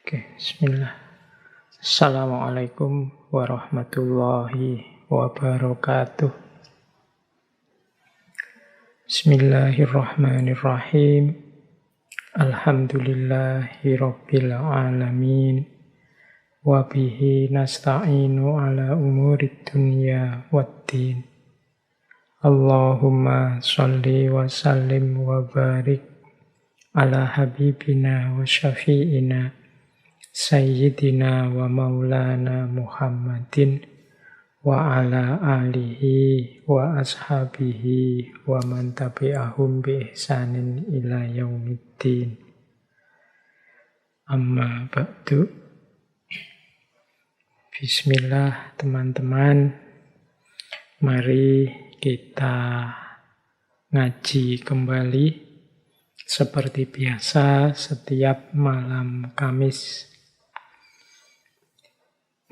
Bismillah. Assalamualaikum warahmatullahi wabarakatuh. Bismillahirrahmanirrahim. Alhamdulillahi rabbil alamin. Wabihi nasta'inu ala umurid dunya waddin. Allahumma sholli wa sallim wa barik ala habibina wa syafi'ina Sayyidina wa maulana Muhammadin wa ala alihi wa ashabihi wa man tabi'ahum bi ihsanin ila yaumiddin. Amma ba'du. Bismillah teman-teman. Mari kita ngaji kembali seperti biasa setiap malam Kamis.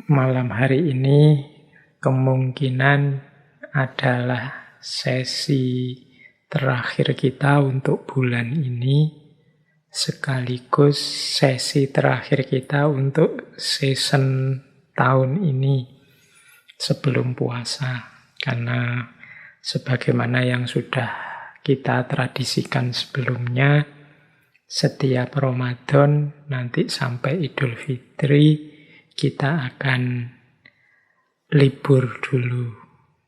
Malam hari ini kemungkinan adalah sesi terakhir kita untuk bulan ini, sekaligus sesi terakhir kita untuk season tahun ini sebelum puasa. Karena sebagaimana yang sudah kita tradisikan sebelumnya, setiap Ramadan nanti sampai Idul Fitri kita akan libur dulu.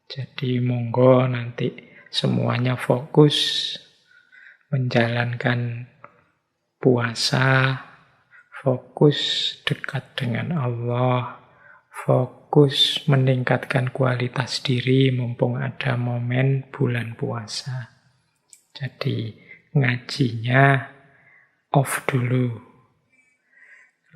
Jadi monggo nanti semuanya fokus menjalankan puasa, fokus dekat dengan Allah, fokus meningkatkan kualitas diri mumpung ada momen bulan puasa. Jadi ngajinya off dulu.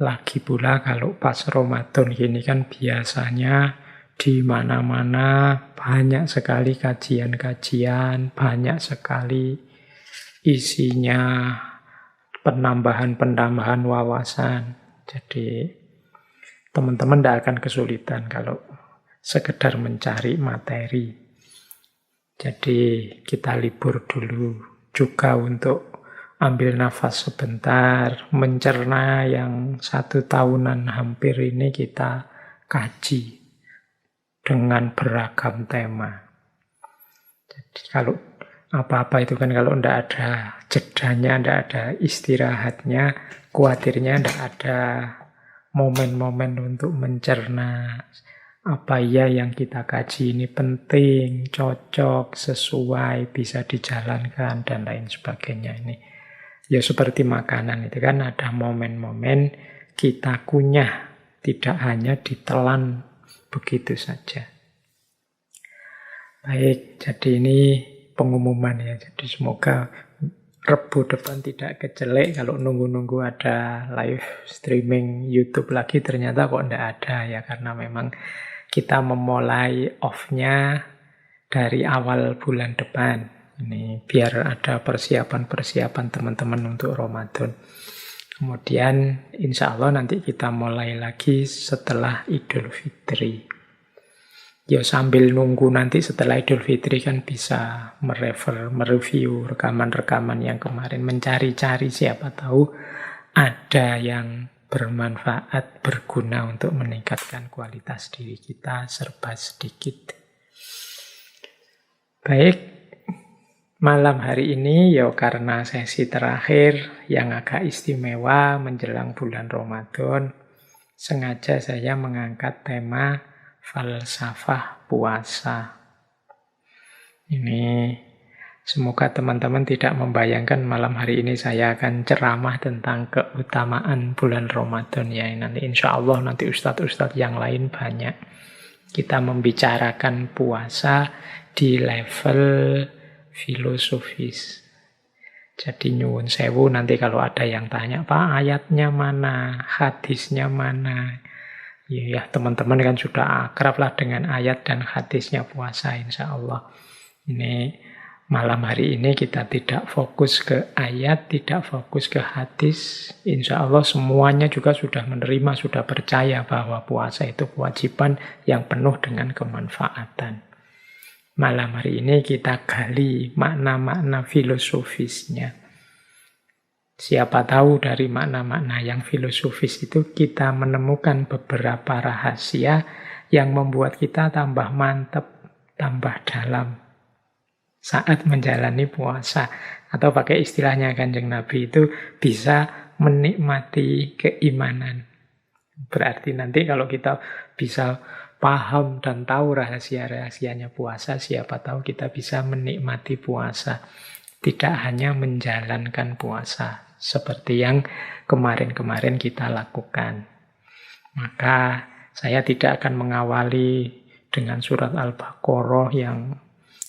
Lagi pula kalau pas Ramadan gini kan biasanya di mana-mana banyak sekali kajian-kajian, banyak sekali isinya penambahan-penambahan wawasan. Jadi teman-teman tidak akan kesulitan kalau sekedar mencari materi. Jadi kita libur dulu juga untuk ambil nafas sebentar, mencerna yang 1 tahunan hampir ini kita kaji dengan beragam tema. Jadi kalau apa-apa itu kan kalau tidak ada jedanya, tidak ada istirahatnya, khawatirnya tidak ada momen-momen untuk mencerna apa ya yang kita kaji ini penting, cocok, sesuai, bisa dijalankan, dan lain sebagainya ini. Ya seperti makanan itu kan ada momen-momen kita kunyah, tidak hanya ditelan begitu saja. Baik, jadi ini pengumuman ya. Jadi semoga Rebu depan tidak kejelek kalau nunggu-nunggu ada live streaming YouTube lagi ternyata kok tidak ada ya, karena memang kita memulai off-nya dari awal bulan depan. Ini biar ada persiapan-persiapan teman-teman untuk Ramadan. Kemudian insya Allah nanti kita mulai lagi setelah Idul Fitri. Ya sambil nunggu nanti setelah Idul Fitri kan bisa mereview rekaman-rekaman yang kemarin, mencari-cari siapa tahu ada yang bermanfaat, berguna untuk meningkatkan kualitas diri kita serba sedikit. Baik. Malam hari ini ya karena sesi terakhir yang agak istimewa menjelang bulan Ramadan, sengaja saya mengangkat tema falsafah puasa. Ini semoga teman-teman tidak membayangkan malam hari ini saya akan ceramah tentang keutamaan bulan Ramadan ya. Nanti insya Allah nanti ustadz-ustadz yang lain banyak. Kita membicarakan puasa di level filosofis. Jadi nyuwun sewu nanti kalau ada yang tanya, Pak ayatnya mana, hadisnya mana. Ya teman-teman kan sudah akrab lah dengan ayat dan hadisnya puasa insya Allah. Ini malam hari ini kita tidak fokus ke ayat, tidak fokus ke hadis. Insya Allah semuanya juga sudah menerima, sudah percaya bahwa puasa itu kewajiban yang penuh dengan kemanfaatan. Malam hari ini kita gali makna-makna filosofisnya. Siapa tahu dari makna-makna yang filosofis itu kita menemukan beberapa rahasia yang membuat kita tambah mantap, tambah dalam saat menjalani puasa. Atau pakai istilahnya Kanjeng Nabi itu bisa menikmati keimanan. Berarti nanti kalau kita bisa paham dan tahu rahasia-rahasianya puasa, siapa tahu kita bisa menikmati puasa. Tidak hanya menjalankan puasa, seperti yang kemarin-kemarin kita lakukan. Maka saya tidak akan mengawali dengan surat Al-Baqarah yang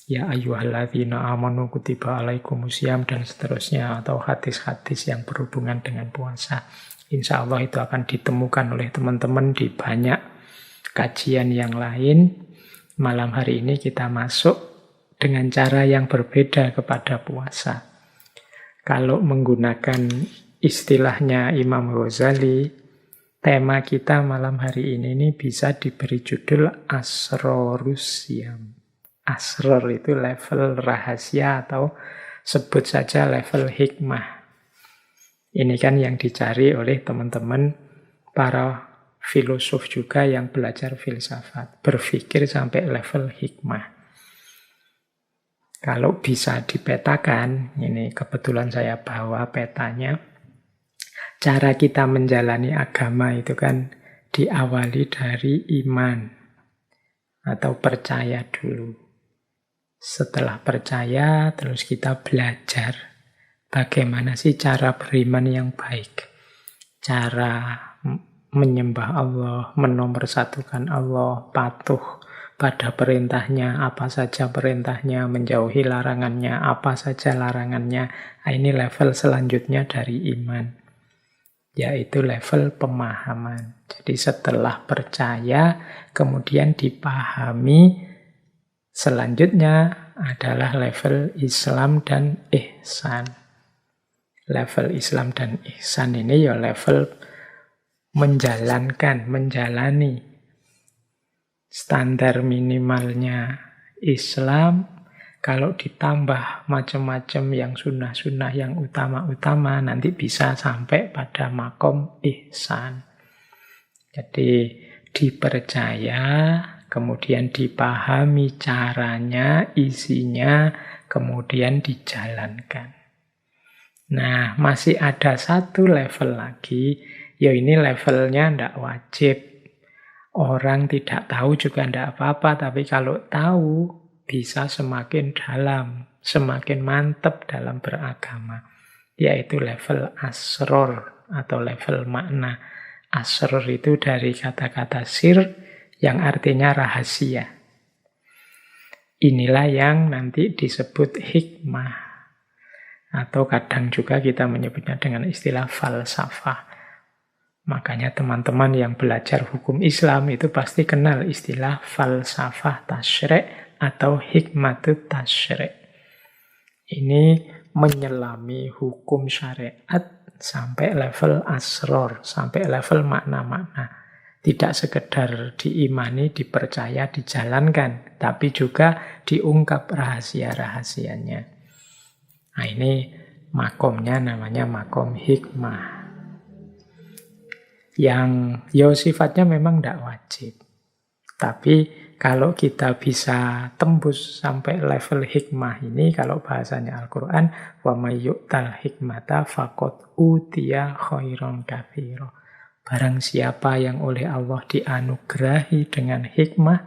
ya ayyuhalladzina amanu kutiba alaikumusiyam dan seterusnya, atau hadis-hadis yang berhubungan dengan puasa. Insya Allah itu akan ditemukan oleh teman-teman di banyak kajian yang lain. Malam hari ini kita masuk dengan cara yang berbeda kepada puasa. Kalau menggunakan istilahnya Imam Ghazali, tema kita malam hari ini bisa diberi judul Asrorus Siyam. Asror itu level rahasia atau sebut saja level hikmah. Ini kan yang dicari oleh teman-teman para filosof juga yang belajar filsafat. Berpikir sampai level hikmah. Kalau bisa dipetakan, ini kebetulan saya bawa petanya, cara kita menjalani agama itu kan diawali dari iman atau percaya dulu. Setelah percaya, terus kita belajar bagaimana sih cara beriman yang baik. Cara menyembah Allah, menomorsatukan Allah, patuh pada perintahnya, apa saja perintahnya, menjauhi larangannya, apa saja larangannya. Nah, ini level selanjutnya dari iman, yaitu level pemahaman. Jadi setelah percaya, kemudian dipahami, selanjutnya adalah level Islam dan ihsan. Level Islam dan ihsan ini ya level menjalankan, menjalani. Standar minimalnya Islam, kalau ditambah macam-macam yang sunnah-sunnah, yang utama-utama, nanti bisa sampai pada makom ihsan. Jadi dipercaya, kemudian dipahami caranya, isinya, kemudian dijalankan. Nah, masih ada satu level lagi, ya ini levelnya tidak wajib. Orang tidak tahu juga tidak apa-apa, tapi kalau tahu bisa semakin dalam, semakin mantap dalam beragama. Yaitu level asror atau level makna. Asror itu dari kata-kata sir yang artinya rahasia. Inilah yang nanti disebut hikmah. Atau kadang juga kita menyebutnya dengan istilah falsafah. Makanya teman-teman yang belajar hukum Islam itu pasti kenal istilah falsafah tasyri' atau hikmatut tasyri'. Ini menyelami hukum syariat sampai level asror, sampai level makna-makna. Tidak sekedar diimani, dipercaya, dijalankan, tapi juga diungkap rahasia-rahasianya. Nah, ini makomnya namanya makom hikmah. Yang sifatnya memang tidak wajib. Tapi kalau kita bisa tembus sampai level hikmah ini, kalau bahasanya Al-Quran, wa may yu'tal hikmata faqad utiya khairan katsira. Barang siapa yang oleh Allah dianugerahi dengan hikmah,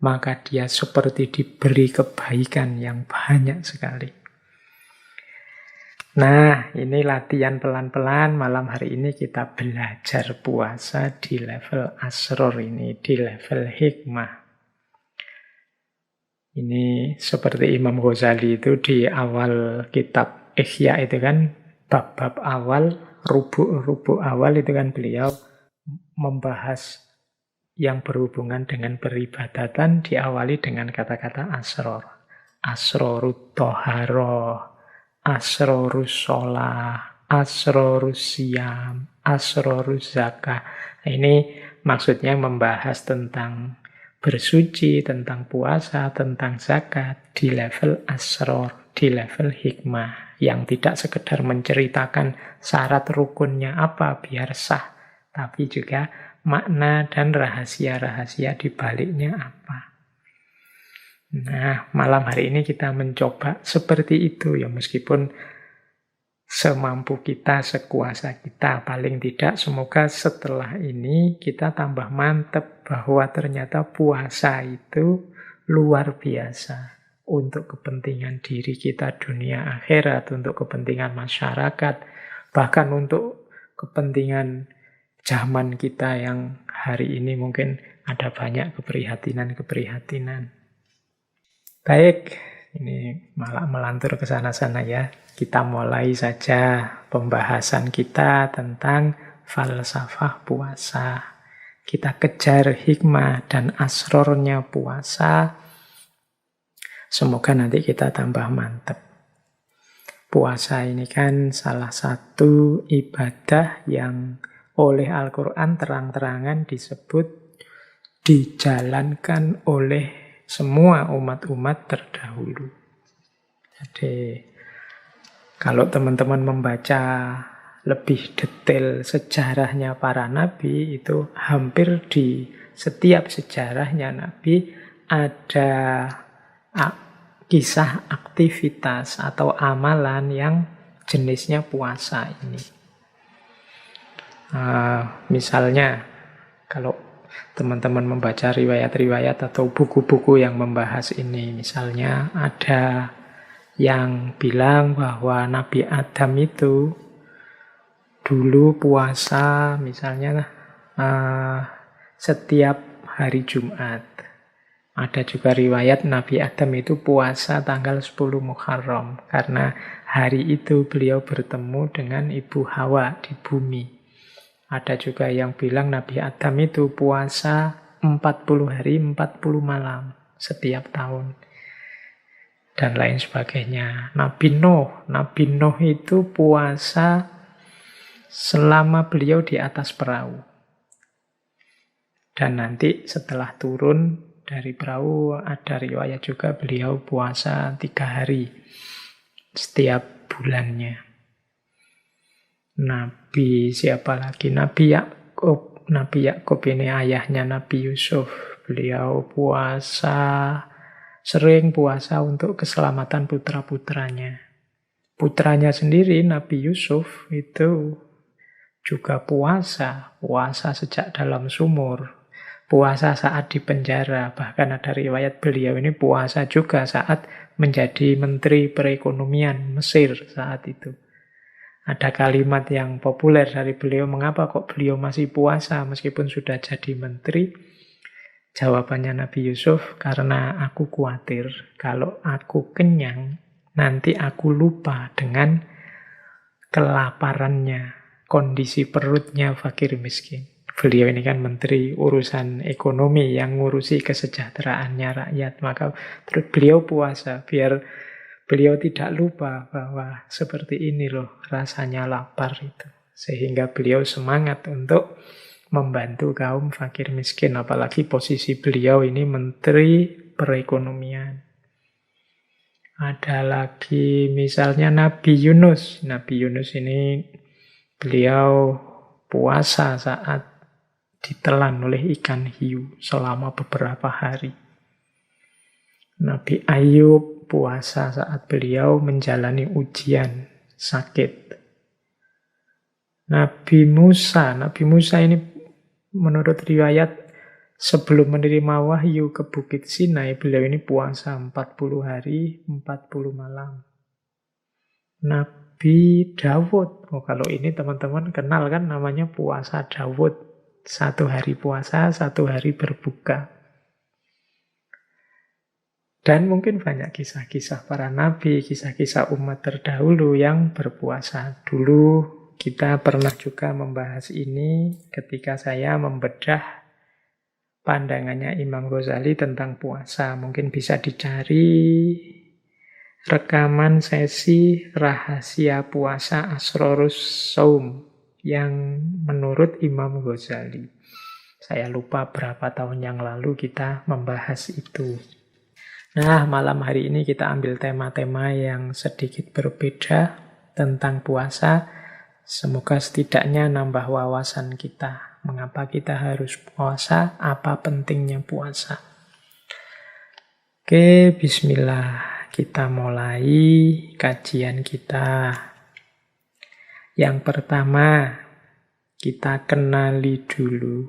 maka dia seperti diberi kebaikan yang banyak sekali. Nah, ini latihan pelan-pelan. Malam hari ini kita belajar puasa di level asror ini, di level hikmah. Ini seperti Imam Ghazali itu di awal kitab Ihya itu kan, bab-bab awal, rubuk-rubuk awal itu kan beliau membahas yang berhubungan dengan peribadatan diawali dengan kata-kata asror. Asrorut toharoh, asrorus sholah, asrorus siyam, asrorus zakah. Nah, ini maksudnya membahas tentang bersuci, tentang puasa, tentang zakat di level asror, di level hikmah. yang tidak sekedar menceritakan syarat rukunnya apa biar sah, tapi juga makna dan rahasia-rahasia di baliknya apa. Nah, malam hari ini kita mencoba seperti itu ya, meskipun semampu kita, sekuasa kita. Paling tidak semoga setelah ini kita tambah mantep bahwa ternyata puasa itu luar biasa untuk kepentingan diri kita dunia akhirat, untuk kepentingan masyarakat, bahkan untuk kepentingan zaman kita yang hari ini mungkin ada banyak keprihatinan-keprihatinan. Baik, ini malah melantur ke sana-sana ya. Kita mulai saja pembahasan kita tentang falsafah puasa. Kita kejar hikmah dan asrornya puasa. Semoga nanti kita tambah mantep. Puasa ini kan salah satu ibadah yang oleh Al-Quran terang-terangan disebut dijalankan oleh semua umat-umat terdahulu. Jadi, kalau teman-teman membaca lebih detail sejarahnya para nabi, itu hampir di setiap sejarahnya nabi ada kisah aktivitas atau amalan yang jenisnya puasa ini. Misalnya, kalau teman-teman membaca riwayat-riwayat atau buku-buku yang membahas ini, misalnya ada yang bilang bahwa Nabi Adam itu dulu puasa misalnya setiap hari Jumat. Ada juga riwayat Nabi Adam itu puasa tanggal 10 Muharram karena hari itu beliau bertemu dengan Ibu Hawa di bumi. Ada juga yang bilang Nabi Adam itu puasa 40 hari 40 malam setiap tahun. Dan lain sebagainya. Nabi Nuh itu puasa selama beliau di atas perahu. Dan nanti setelah turun dari perahu ada riwayat juga beliau puasa 3 hari setiap bulannya. Nabi siapa lagi? Nabi Yakub. Nabi Yakub ini ayahnya Nabi Yusuf. Beliau sering puasa untuk keselamatan putra-putranya. Putranya sendiri, Nabi Yusuf, itu juga puasa sejak dalam sumur. Puasa saat di penjara, bahkan ada riwayat beliau ini puasa juga saat menjadi Menteri Perekonomian Mesir saat itu. Ada kalimat yang populer dari beliau, mengapa kok beliau masih puasa meskipun sudah jadi menteri? Jawabannya Nabi Yusuf, karena aku khawatir kalau aku kenyang, nanti aku lupa dengan kelaparannya, kondisi perutnya fakir miskin. Beliau ini kan menteri urusan ekonomi yang ngurusi kesejahteraannya rakyat. Maka terus beliau puasa biar beliau tidak lupa bahwa seperti ini loh rasanya lapar itu. Sehingga beliau semangat untuk membantu kaum fakir miskin. Apalagi posisi beliau ini menteri perekonomian. Ada lagi misalnya Nabi Yunus. Nabi Yunus ini beliau puasa saat ditelan oleh ikan hiu selama beberapa hari. Nabi Ayub puasa saat beliau menjalani ujian sakit. Nabi Musa ini menurut riwayat sebelum menerima wahyu ke Bukit Sinai, beliau ini puasa 40 hari, 40 malam. Nabi Dawud, kalau ini teman-teman kenal kan namanya puasa Dawud. 1 hari puasa, 1 hari berbuka. Dan mungkin banyak kisah-kisah para nabi, kisah-kisah umat terdahulu yang berpuasa. Dulu kita pernah juga membahas ini ketika saya membedah pandangannya Imam Ghazali tentang puasa. Mungkin bisa dicari rekaman sesi rahasia puasa Asrorus Saum yang menurut Imam Ghazali. Saya lupa berapa tahun yang lalu kita membahas itu. Nah, malam hari ini kita ambil tema-tema yang sedikit berbeda tentang puasa. Semoga setidaknya nambah wawasan kita. Mengapa kita harus puasa? Apa pentingnya puasa? Oke, bismillah. Kita mulai kajian kita. Yang pertama, kita kenali dulu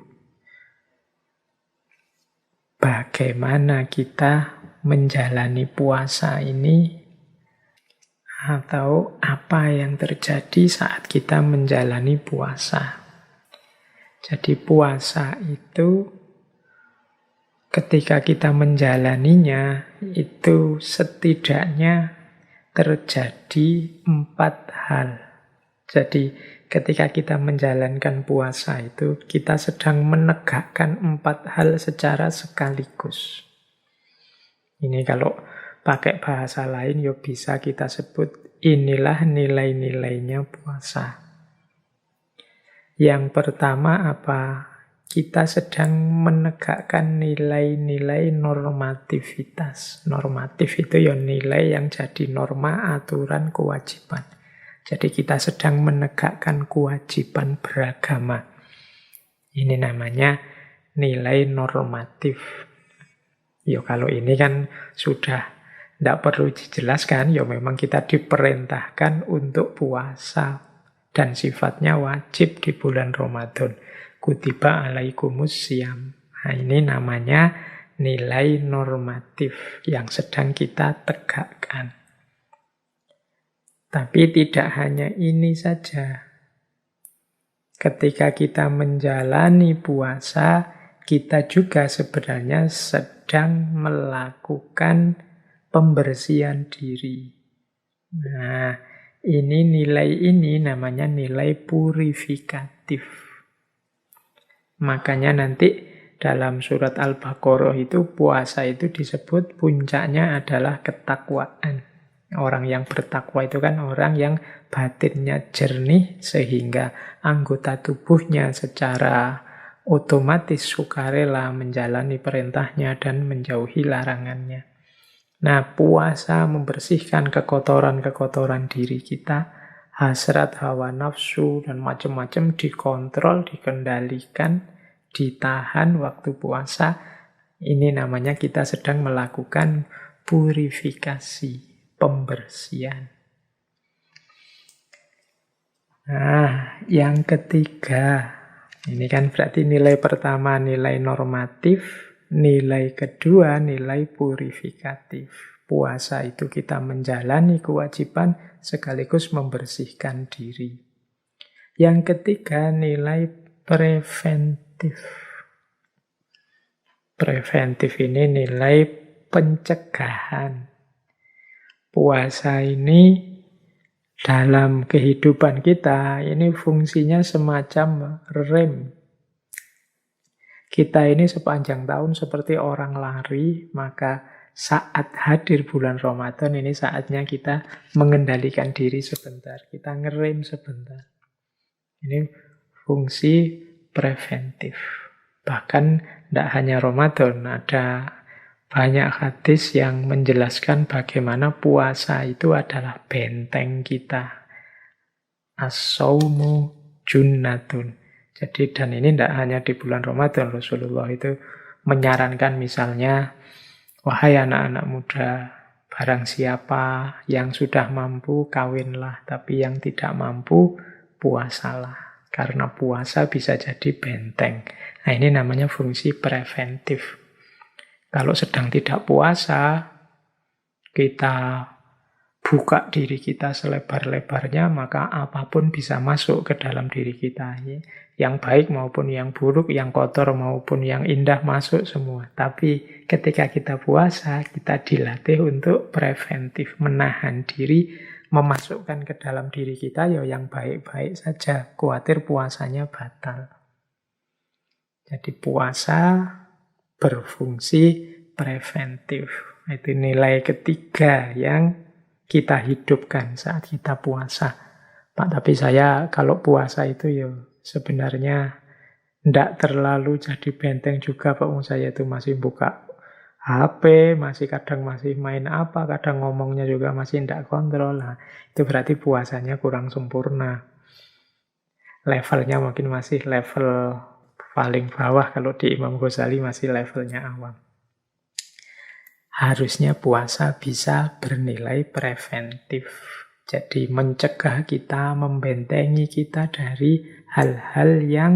bagaimana kita menjalani puasa ini, atau apa yang terjadi saat kita menjalani puasa. Jadi puasa itu ketika kita menjalaninya itu setidaknya terjadi 4 hal. Jadi ketika kita menjalankan puasa itu kita sedang menegakkan 4 hal secara sekaligus. Ini kalau pakai bahasa lain ya bisa kita sebut inilah nilai-nilainya puasa. Yang pertama apa? Kita sedang menegakkan nilai-nilai normativitas. Normatif itu ya nilai yang jadi norma, aturan, kewajiban. Jadi kita sedang menegakkan kewajiban beragama. Ini namanya nilai normatif. Ya kalau ini kan sudah tidak perlu dijelaskan, ya memang kita diperintahkan untuk puasa. Dan sifatnya wajib di bulan Ramadan. Kutiba alaikumus syiyam. Nah ini namanya nilai normatif yang sedang kita tegakkan. Tapi tidak hanya ini saja. Ketika kita menjalani puasa, kita juga sebenarnya sedang melakukan pembersihan diri. Nah, nilai ini namanya nilai purifikatif. Makanya nanti dalam surat Al-Baqarah itu puasa itu disebut puncaknya adalah ketakwaan. Orang yang bertakwa itu kan orang yang batinnya jernih sehingga anggota tubuhnya secara otomatis sukarela menjalani perintahnya dan menjauhi larangannya. Nah, puasa membersihkan kekotoran-kekotoran diri kita, hasrat, hawa nafsu, dan macam-macam dikontrol, dikendalikan, ditahan waktu puasa. Ini namanya kita sedang melakukan purifikasi, pembersihan. Nah, yang ketiga, ini kan berarti nilai pertama nilai normatif, nilai kedua nilai purifikatif. Puasa itu kita menjalani kewajiban sekaligus membersihkan diri. Yang ketiga nilai preventif. Preventif ini nilai pencegahan. Puasa ini dalam kehidupan kita ini fungsinya semacam rem. Kita ini sepanjang tahun seperti orang lari, maka saat hadir bulan Ramadan ini saatnya kita mengendalikan diri sebentar. Kita ngerem sebentar. Ini fungsi preventif. Bahkan tidak hanya Ramadan, ada banyak hadis yang menjelaskan bagaimana puasa itu adalah benteng kita. As-saumu junnatun. Jadi dan ini tidak hanya di bulan Ramadan, Rasulullah itu menyarankan misalnya, wahai anak-anak muda, barang siapa yang sudah mampu kawinlah, tapi yang tidak mampu puasalah. Karena puasa bisa jadi benteng. Nah ini namanya fungsi preventif. Kalau sedang tidak puasa, kita buka diri kita selebar-lebarnya, maka apapun bisa masuk ke dalam diri kita. Yang baik maupun yang buruk, yang kotor maupun yang indah masuk semua. Tapi ketika kita puasa, kita dilatih untuk preventif, menahan diri, memasukkan ke dalam diri kita ya yang baik-baik saja. Khawatir puasanya batal. Jadi puasa berfungsi preventif. Itu nilai ketiga yang kita hidupkan saat kita puasa. Pak, tapi saya kalau puasa itu ya sebenarnya tidak terlalu jadi benteng juga, Pak. Saya itu masih buka HP, masih main apa, kadang ngomongnya juga masih tidak kontrol. Nah, itu berarti puasanya kurang sempurna. Levelnya mungkin masih level paling bawah, kalau di Imam Ghazali masih levelnya awam. Harusnya puasa bisa bernilai preventif. Jadi mencegah kita, membentengi kita dari hal-hal yang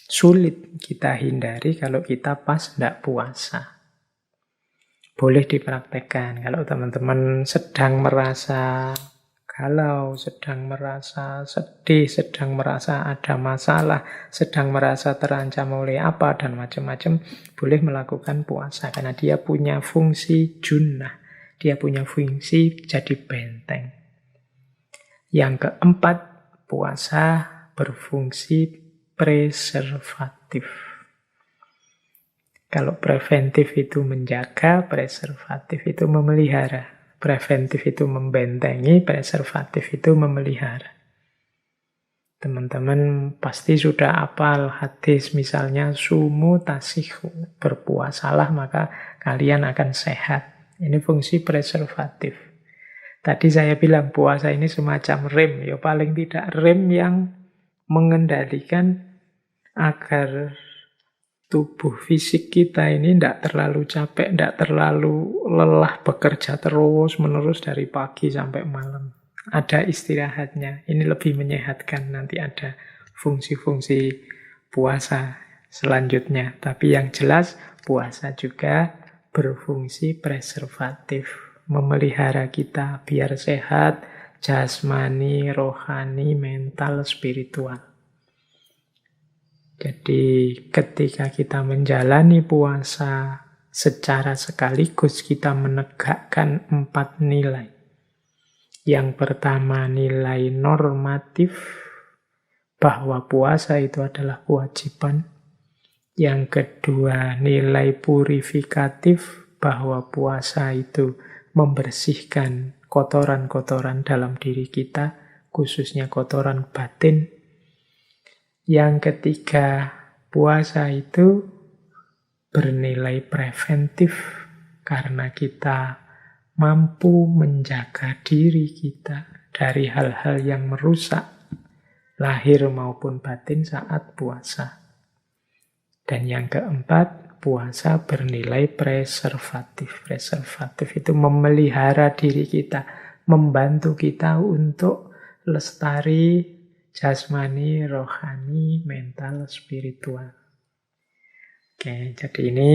sulit kita hindari kalau kita pas tidak puasa. Boleh dipraktekkan. Kalau teman-teman sedang merasa galau, sedang merasa sedih, sedang merasa ada masalah, sedang merasa terancam oleh apa, dan macam-macam, boleh melakukan puasa. Karena dia punya fungsi junnah. Dia punya fungsi jadi benteng. Yang keempat, puasa berfungsi preservatif. Kalau preventif itu menjaga, preservatif itu memelihara. Preventif itu membentengi, preservatif itu memelihara. Teman-teman pasti sudah hafal hadis misalnya sumu tasihu, berpuasalah maka kalian akan sehat. Ini fungsi preservatif. Tadi saya bilang puasa ini semacam rem, ya paling tidak rem yang mengendalikan agar tubuh fisik kita ini tidak terlalu capek, tidak terlalu lelah bekerja terus-menerus dari pagi sampai malam. Ada istirahatnya. Ini lebih menyehatkan. Nanti ada fungsi-fungsi puasa selanjutnya. Tapi yang jelas puasa juga berfungsi preservatif. Memelihara kita biar sehat, jasmani, rohani, mental, spiritual. Jadi ketika kita menjalani puasa secara sekaligus kita menegakkan 4 nilai. Yang pertama nilai normatif, bahwa puasa itu adalah kewajiban. Yang kedua nilai purifikatif, bahwa puasa itu membersihkan kotoran-kotoran dalam diri kita, khususnya kotoran batin. Yang ketiga, puasa itu bernilai preventif karena kita mampu menjaga diri kita dari hal-hal yang merusak lahir maupun batin saat puasa. Dan yang keempat, puasa bernilai preservatif. Preservatif itu memelihara diri kita, membantu kita untuk lestari jasmani, rohani, mental, spiritual. Oke, jadi ini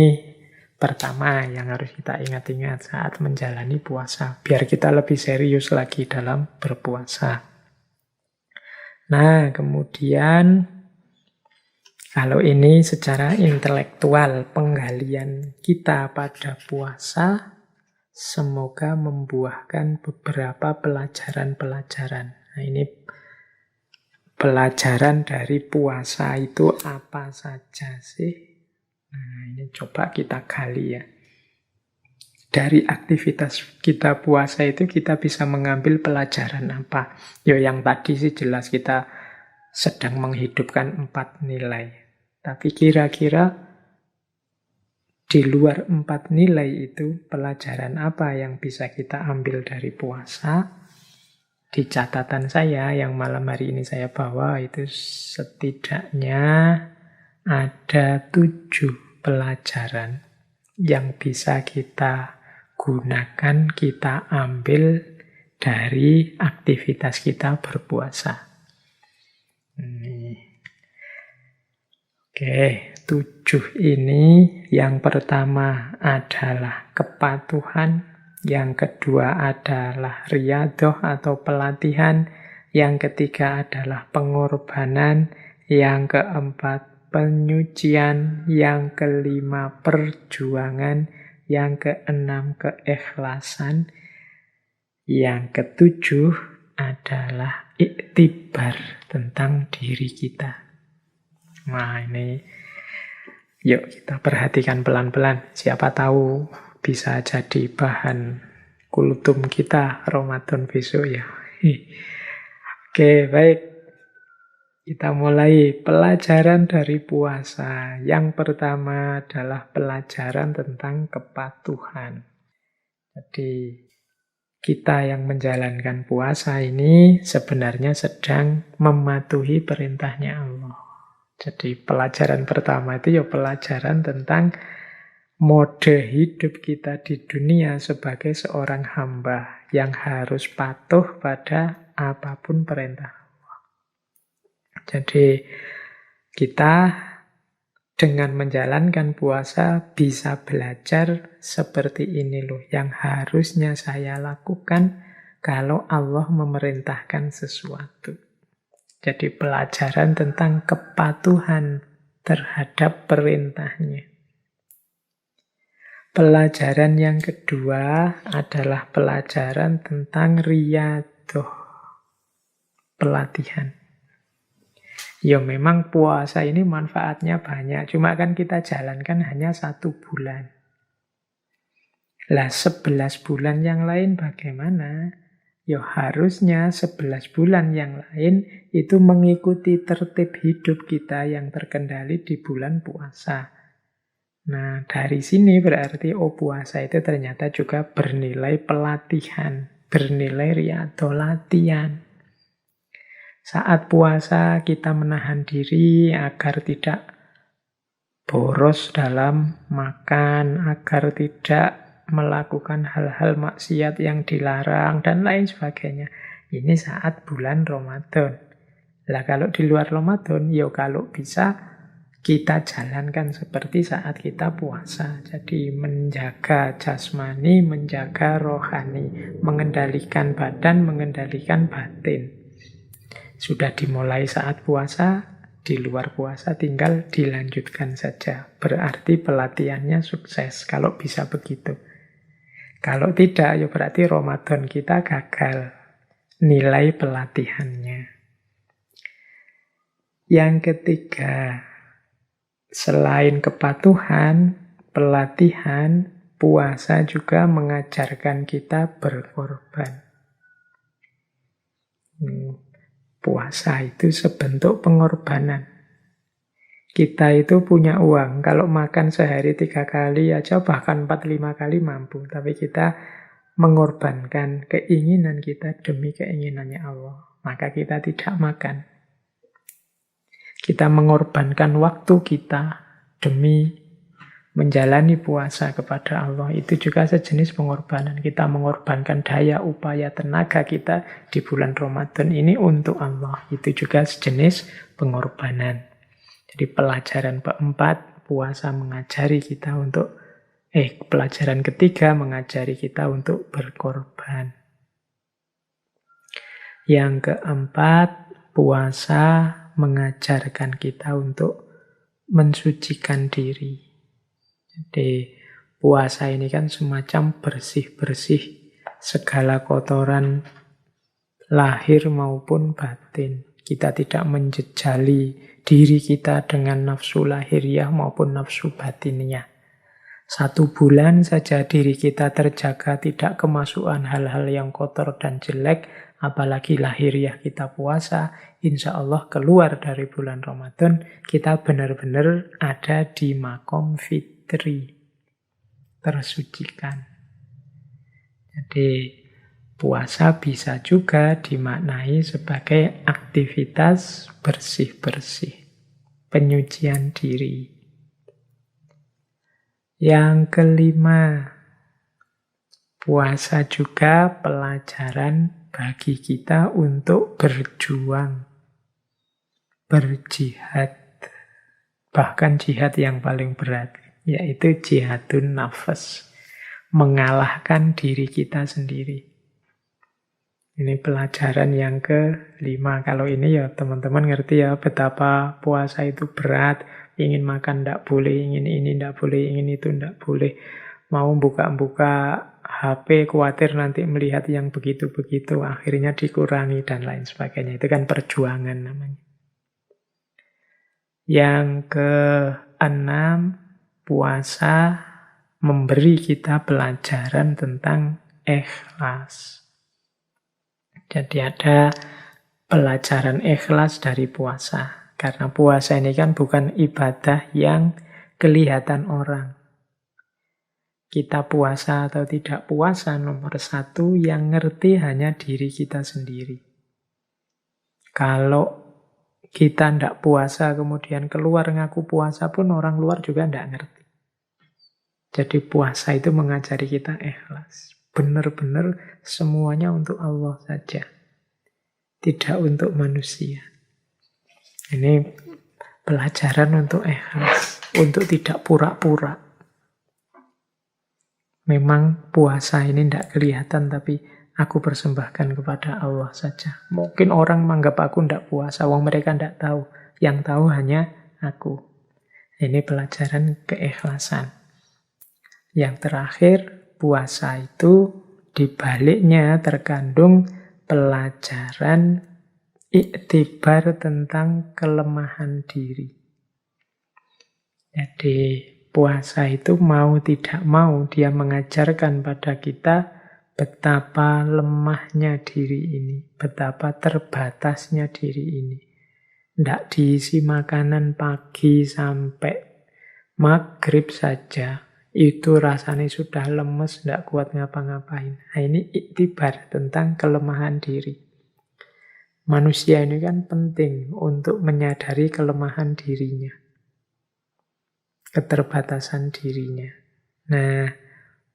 pertama yang harus kita ingat-ingat saat menjalani puasa. Biar kita lebih serius lagi dalam berpuasa. Nah, kemudian kalau ini secara intelektual, penggalian kita pada puasa semoga membuahkan beberapa pelajaran-pelajaran. Nah, ini pelajaran dari puasa itu apa saja sih? Nah, ini coba kita gali ya. Dari aktivitas kita puasa itu kita bisa mengambil pelajaran apa? Ya yang tadi sih jelas kita sedang menghidupkan 4 nilai. Tapi kira-kira di luar 4 nilai itu pelajaran apa yang bisa kita ambil dari puasa? Di catatan saya yang malam hari ini saya bawa itu setidaknya ada 7 pelajaran yang bisa kita gunakan, kita ambil dari aktivitas kita berpuasa. Oke, 7 ini yang pertama adalah kepatuhan. Yang kedua adalah riyadhah atau pelatihan. Yang ketiga adalah pengorbanan. Yang keempat penyucian. Yang kelima perjuangan. Yang keenam keikhlasan. Yang ketujuh adalah iktibar tentang diri kita. Nah ini yuk kita perhatikan pelan-pelan. Siapa tahu bisa jadi bahan kultum kita Ramadan besok ya. Oke, baik. Kita mulai pelajaran dari puasa. Yang pertama adalah pelajaran tentang kepatuhan. Jadi kita yang menjalankan puasa ini sebenarnya sedang mematuhi perintahnya Allah. Jadi pelajaran pertama itu ya pelajaran tentang mode hidup kita di dunia sebagai seorang hamba yang harus patuh pada apapun perintah Allah. Jadi kita dengan menjalankan puasa bisa belajar seperti ini loh yang harusnya saya lakukan kalau Allah memerintahkan sesuatu. Jadi pelajaran tentang kepatuhan terhadap perintahnya. Pelajaran yang kedua adalah pelajaran tentang riyadhah, pelatihan. Ya memang puasa ini manfaatnya banyak, cuma kan kita jalankan hanya 1 bulan. Lah 11 bulan yang lain bagaimana? Ya harusnya 11 bulan yang lain itu mengikuti tertib hidup kita yang terkendali di bulan puasa. Nah dari sini berarti puasa itu ternyata juga bernilai pelatihan, bernilai riyadhah, latihan. Saat puasa kita menahan diri agar tidak boros dalam makan, agar tidak melakukan hal-hal maksiat yang dilarang, dan lain sebagainya. Ini saat bulan Ramadan. Lah kalau di luar Ramadan, ya kalau bisa kita jalankan seperti saat kita puasa. Jadi menjaga jasmani, menjaga rohani, mengendalikan badan, mengendalikan batin. Sudah dimulai saat puasa, di luar puasa tinggal dilanjutkan saja. Berarti pelatihannya sukses kalau bisa begitu. Kalau tidak, ya berarti Ramadan kita gagal nilai pelatihannya. Yang ketiga, selain kepatuhan, pelatihan, puasa juga mengajarkan kita berkorban. Puasa itu sebentuk pengorbanan. Kita itu punya uang, kalau makan sehari 3 kali aja, bahkan 4-5 kali mampu. Tapi kita mengorbankan keinginan kita demi keinginannya Allah. Maka kita tidak makan. Kita mengorbankan waktu kita demi menjalani puasa kepada Allah. Itu juga sejenis pengorbanan. Kita mengorbankan daya, upaya, tenaga kita di bulan Ramadan ini untuk Allah. Itu juga sejenis pengorbanan. Jadi pelajaran keempat, puasa mengajari kita untuk pelajaran ketiga mengajari kita untuk berkorban. Yang keempat, puasa mengajarkan kita untuk mensucikan diri. Jadi puasa ini kan semacam bersih-bersih segala kotoran lahir maupun batin. Kita tidak menjejali diri kita dengan nafsu lahiriah maupun nafsu batinnya. 1 bulan saja diri kita terjaga, tidak kemasukan hal-hal yang kotor dan jelek, apalagi lahiriah kita puasa, insya Allah keluar dari bulan Ramadan, kita benar-benar ada di makom fitri, tersucikan. Jadi puasa bisa juga dimaknai sebagai aktivitas bersih-bersih, penyucian diri. Yang kelima, puasa juga pelajaran bagi kita untuk berjuang, berjihad, bahkan jihad yang paling berat, yaitu jihadun nafas, mengalahkan diri kita sendiri. Ini pelajaran yang kelima. Kalau ini ya teman-teman ngerti ya betapa puasa itu berat. Ingin makan tidak boleh, ingin ini tidak boleh, ingin itu tidak boleh. Mau buka-buka HP, khawatir nanti melihat yang begitu-begitu, akhirnya dikurangi dan lain sebagainya. Itu kan perjuangan namanya. Yang keenam, puasa memberi kita pelajaran tentang ikhlas. Jadi ada pelajaran ikhlas dari puasa. Karena puasa ini kan bukan ibadah yang kelihatan orang. Kita puasa atau tidak puasa, nomor satu yang ngerti hanya diri kita sendiri. Kalau kita tidak puasa kemudian keluar ngaku puasa pun orang luar juga tidak ngerti. Jadi puasa itu mengajari kita ikhlas. Benar-benar semuanya untuk Allah saja. Tidak untuk manusia. Ini pelajaran untuk ikhlas. Untuk tidak pura-pura. Memang puasa ini tidak kelihatan, tapi aku persembahkan kepada Allah saja. Mungkin orang menganggap aku tidak puasa, wong mereka tidak tahu. Yang tahu hanya aku. Ini pelajaran keikhlasan. Yang terakhir, puasa itu di baliknya terkandung pelajaran iktibar tentang kelemahan diri. Jadi puasa itu mau tidak mau dia mengajarkan pada kita betapa lemahnya diri ini, betapa terbatasnya diri ini. Tidak diisi makanan pagi sampai maghrib saja, itu rasanya sudah lemes, tidak kuat ngapa-ngapain. Nah, ini iktibar tentang kelemahan diri. Manusia ini kan penting untuk menyadari kelemahan dirinya, keterbatasan dirinya. Nah,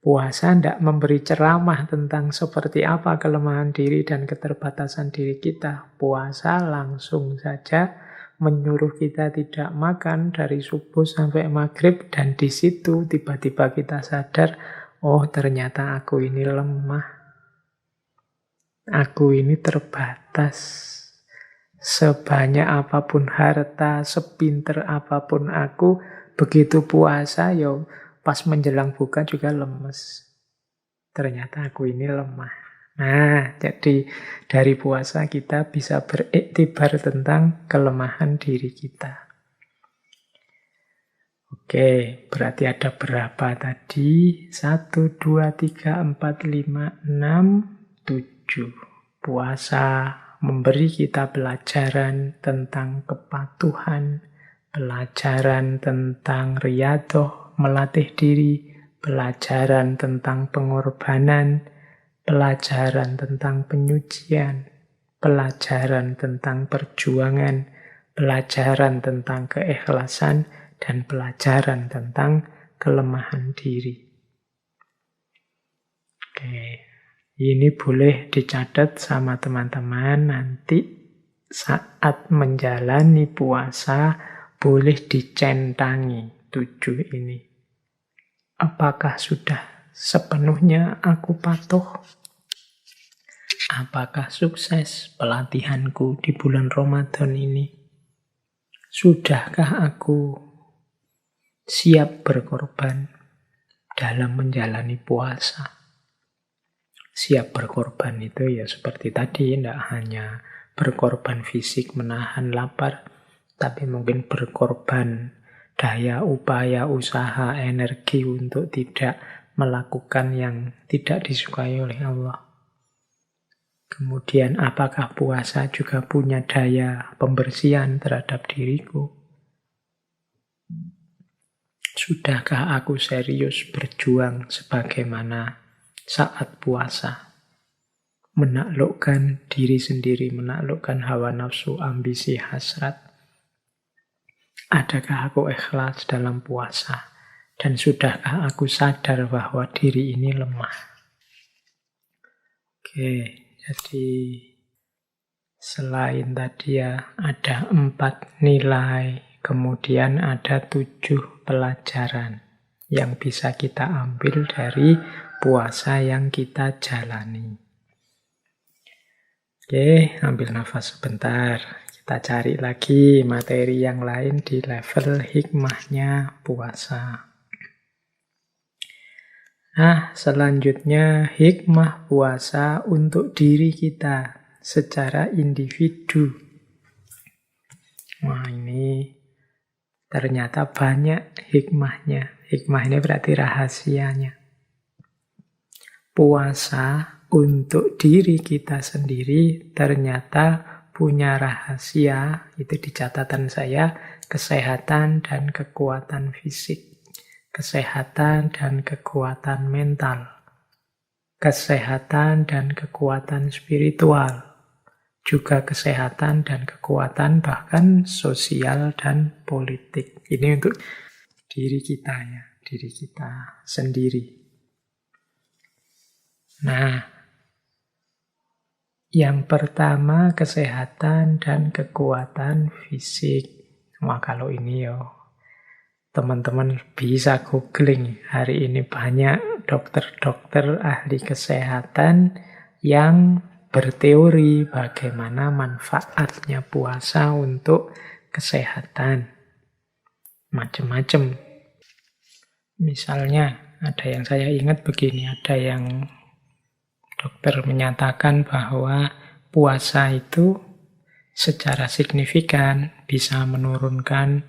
puasa tidak memberi ceramah tentang seperti apa kelemahan diri dan keterbatasan diri kita. Puasa langsung saja menyuruh kita tidak makan dari subuh sampai maghrib, dan di situ tiba-tiba kita sadar, oh ternyata aku ini lemah. Aku ini terbatas. Sebanyak apapun harta, sepinter apapun aku, begitu puasa, pas menjelang buka juga lemes. Ternyata aku ini lemah. Nah, jadi dari puasa kita bisa beriktibar tentang kelemahan diri kita. Oke, berarti ada berapa tadi? 1, 2, 3, 4, 5, 6, 7. Puasa memberi kita pelajaran tentang kepatuhan, pelajaran tentang riyadhah, melatih diri, pelajaran tentang pengorbanan, pelajaran tentang penyucian, pelajaran tentang perjuangan, pelajaran tentang keikhlasan, dan pelajaran tentang kelemahan diri. Oke, ini boleh dicatat sama teman-teman, nanti saat menjalani puasa boleh dicentangi 7 ini. Apakah sudah sepenuhnya aku patuh? Apakah sukses pelatihanku di bulan Ramadan ini? Sudahkah aku siap berkorban dalam menjalani puasa? Siap berkorban itu ya seperti tadi, tidak hanya berkorban fisik menahan lapar, tapi mungkin berkorban daya, upaya, usaha, energi untuk tidak melakukan yang tidak disukai oleh Allah. Kemudian apakah puasa juga punya daya pembersihan terhadap diriku? Sudahkah aku serius berjuang sebagaimana saat puasa? Menaklukkan diri sendiri, menaklukkan hawa nafsu, ambisi, hasrat. Adakah aku ikhlas dalam puasa? Dan sudahkah aku sadar bahwa diri ini lemah? Oke, jadi selain tadi ya ada 4 nilai, kemudian ada 7 pelajaran yang bisa kita ambil dari puasa yang kita jalani. Oke, ambil nafas sebentar. Kita cari lagi materi yang lain di level hikmahnya puasa. Nah, selanjutnya hikmah puasa untuk diri kita secara individu. Wah, ini ternyata banyak hikmahnya. Hikmah ini berarti rahasianya. Puasa untuk diri kita sendiri ternyata punya rahasia, itu di catatan saya, kesehatan dan kekuatan fisik, kesehatan dan kekuatan mental, kesehatan dan kekuatan spiritual, juga kesehatan dan kekuatan bahkan sosial dan politik. Ini untuk diri kita ya, diri kita sendiri. Nah, yang pertama kesehatan dan kekuatan fisik. Wah, kalau ini ya teman-teman bisa googling. Hari ini banyak dokter-dokter ahli kesehatan yang berteori bagaimana manfaatnya puasa untuk kesehatan. Macam-macam. Misalnya, ada yang saya ingat begini, ada yang dokter menyatakan bahwa puasa itu secara signifikan bisa menurunkan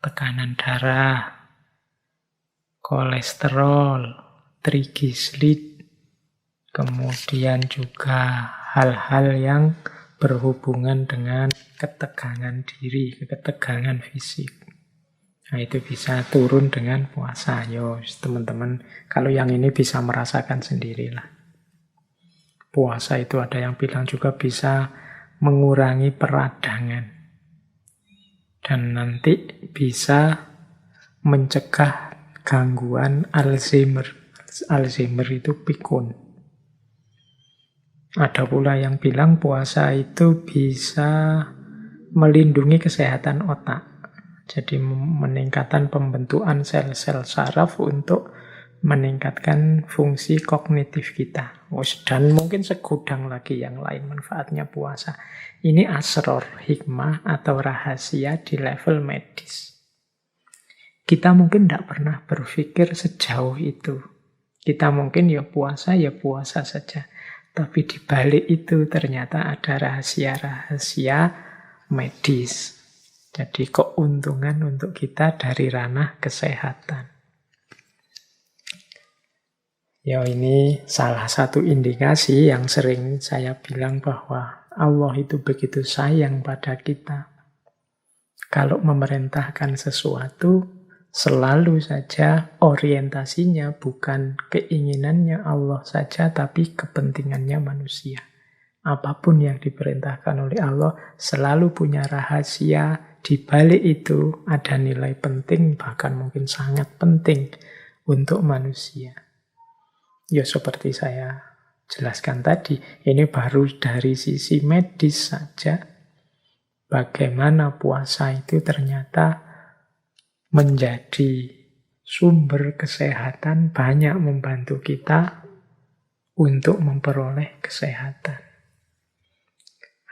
tekanan darah, kolesterol, trigliserid, kemudian juga hal-hal yang berhubungan dengan ketegangan diri, ketegangan fisik. Nah, itu bisa turun dengan puasa. Yo, teman-teman, kalau yang ini bisa merasakan sendirilah. Puasa itu ada yang bilang juga bisa mengurangi peradangan. Dan nanti bisa mencegah gangguan Alzheimer. Alzheimer itu pikun. Ada pula yang bilang puasa itu bisa melindungi kesehatan otak. Jadi meningkatkan pembentukan sel-sel saraf untuk meningkatkan fungsi kognitif kita. Dan mungkin segudang lagi yang lain manfaatnya puasa. Ini asror, hikmah atau rahasia di level medis. Kita mungkin tidak pernah berpikir sejauh itu. Kita mungkin ya puasa saja. Tapi di balik itu ternyata ada rahasia-rahasia medis. Jadi keuntungan untuk kita dari ranah kesehatan. Ya, ini salah satu indikasi yang sering saya bilang bahwa Allah itu begitu sayang pada kita. Kalau memerintahkan sesuatu, selalu saja orientasinya bukan keinginannya Allah saja, tapi kepentingannya manusia. Apapun yang diperintahkan oleh Allah selalu punya rahasia. Di balik itu ada nilai penting, bahkan mungkin sangat penting untuk manusia. Ya seperti saya jelaskan tadi, ini baru dari sisi medis saja. Bagaimana puasa itu ternyata menjadi sumber kesehatan, banyak membantu kita untuk memperoleh kesehatan.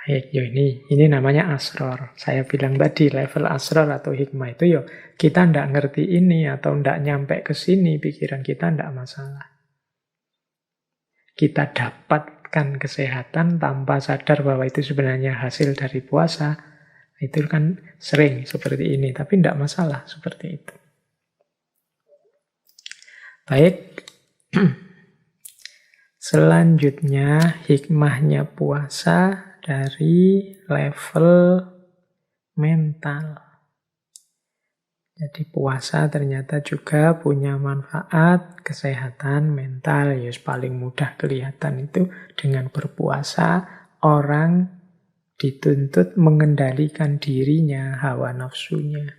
Ya ini namanya asror. Saya bilang tadi level asror atau hikmah itu ya kita tidak ngerti ini atau tidak nyampe ke sini, pikiran kita tidak masalah. Kita dapatkan kesehatan tanpa sadar bahwa itu sebenarnya hasil dari puasa. Itu kan sering seperti ini, tapi tidak masalah seperti itu. Baik, selanjutnya hikmahnya puasa dari level mental. Jadi puasa ternyata juga punya manfaat kesehatan mental. Ya, paling mudah kelihatan itu dengan berpuasa orang dituntut mengendalikan dirinya, hawa nafsunya,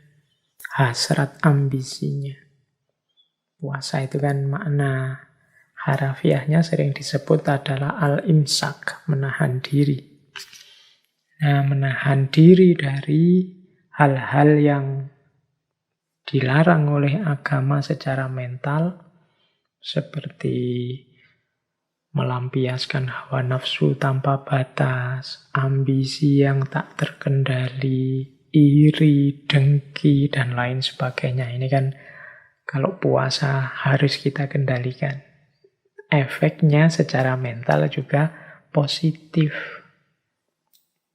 hasrat ambisinya. Puasa itu kan makna harafiahnya sering disebut adalah al-imsak, menahan diri. Nah, menahan diri dari hal-hal yang dilarang oleh agama secara mental, seperti melampiaskan hawa nafsu tanpa batas, ambisi yang tak terkendali, iri, dengki, dan lain sebagainya. Ini kan kalau puasa harus kita kendalikan. Efeknya secara mental juga positif.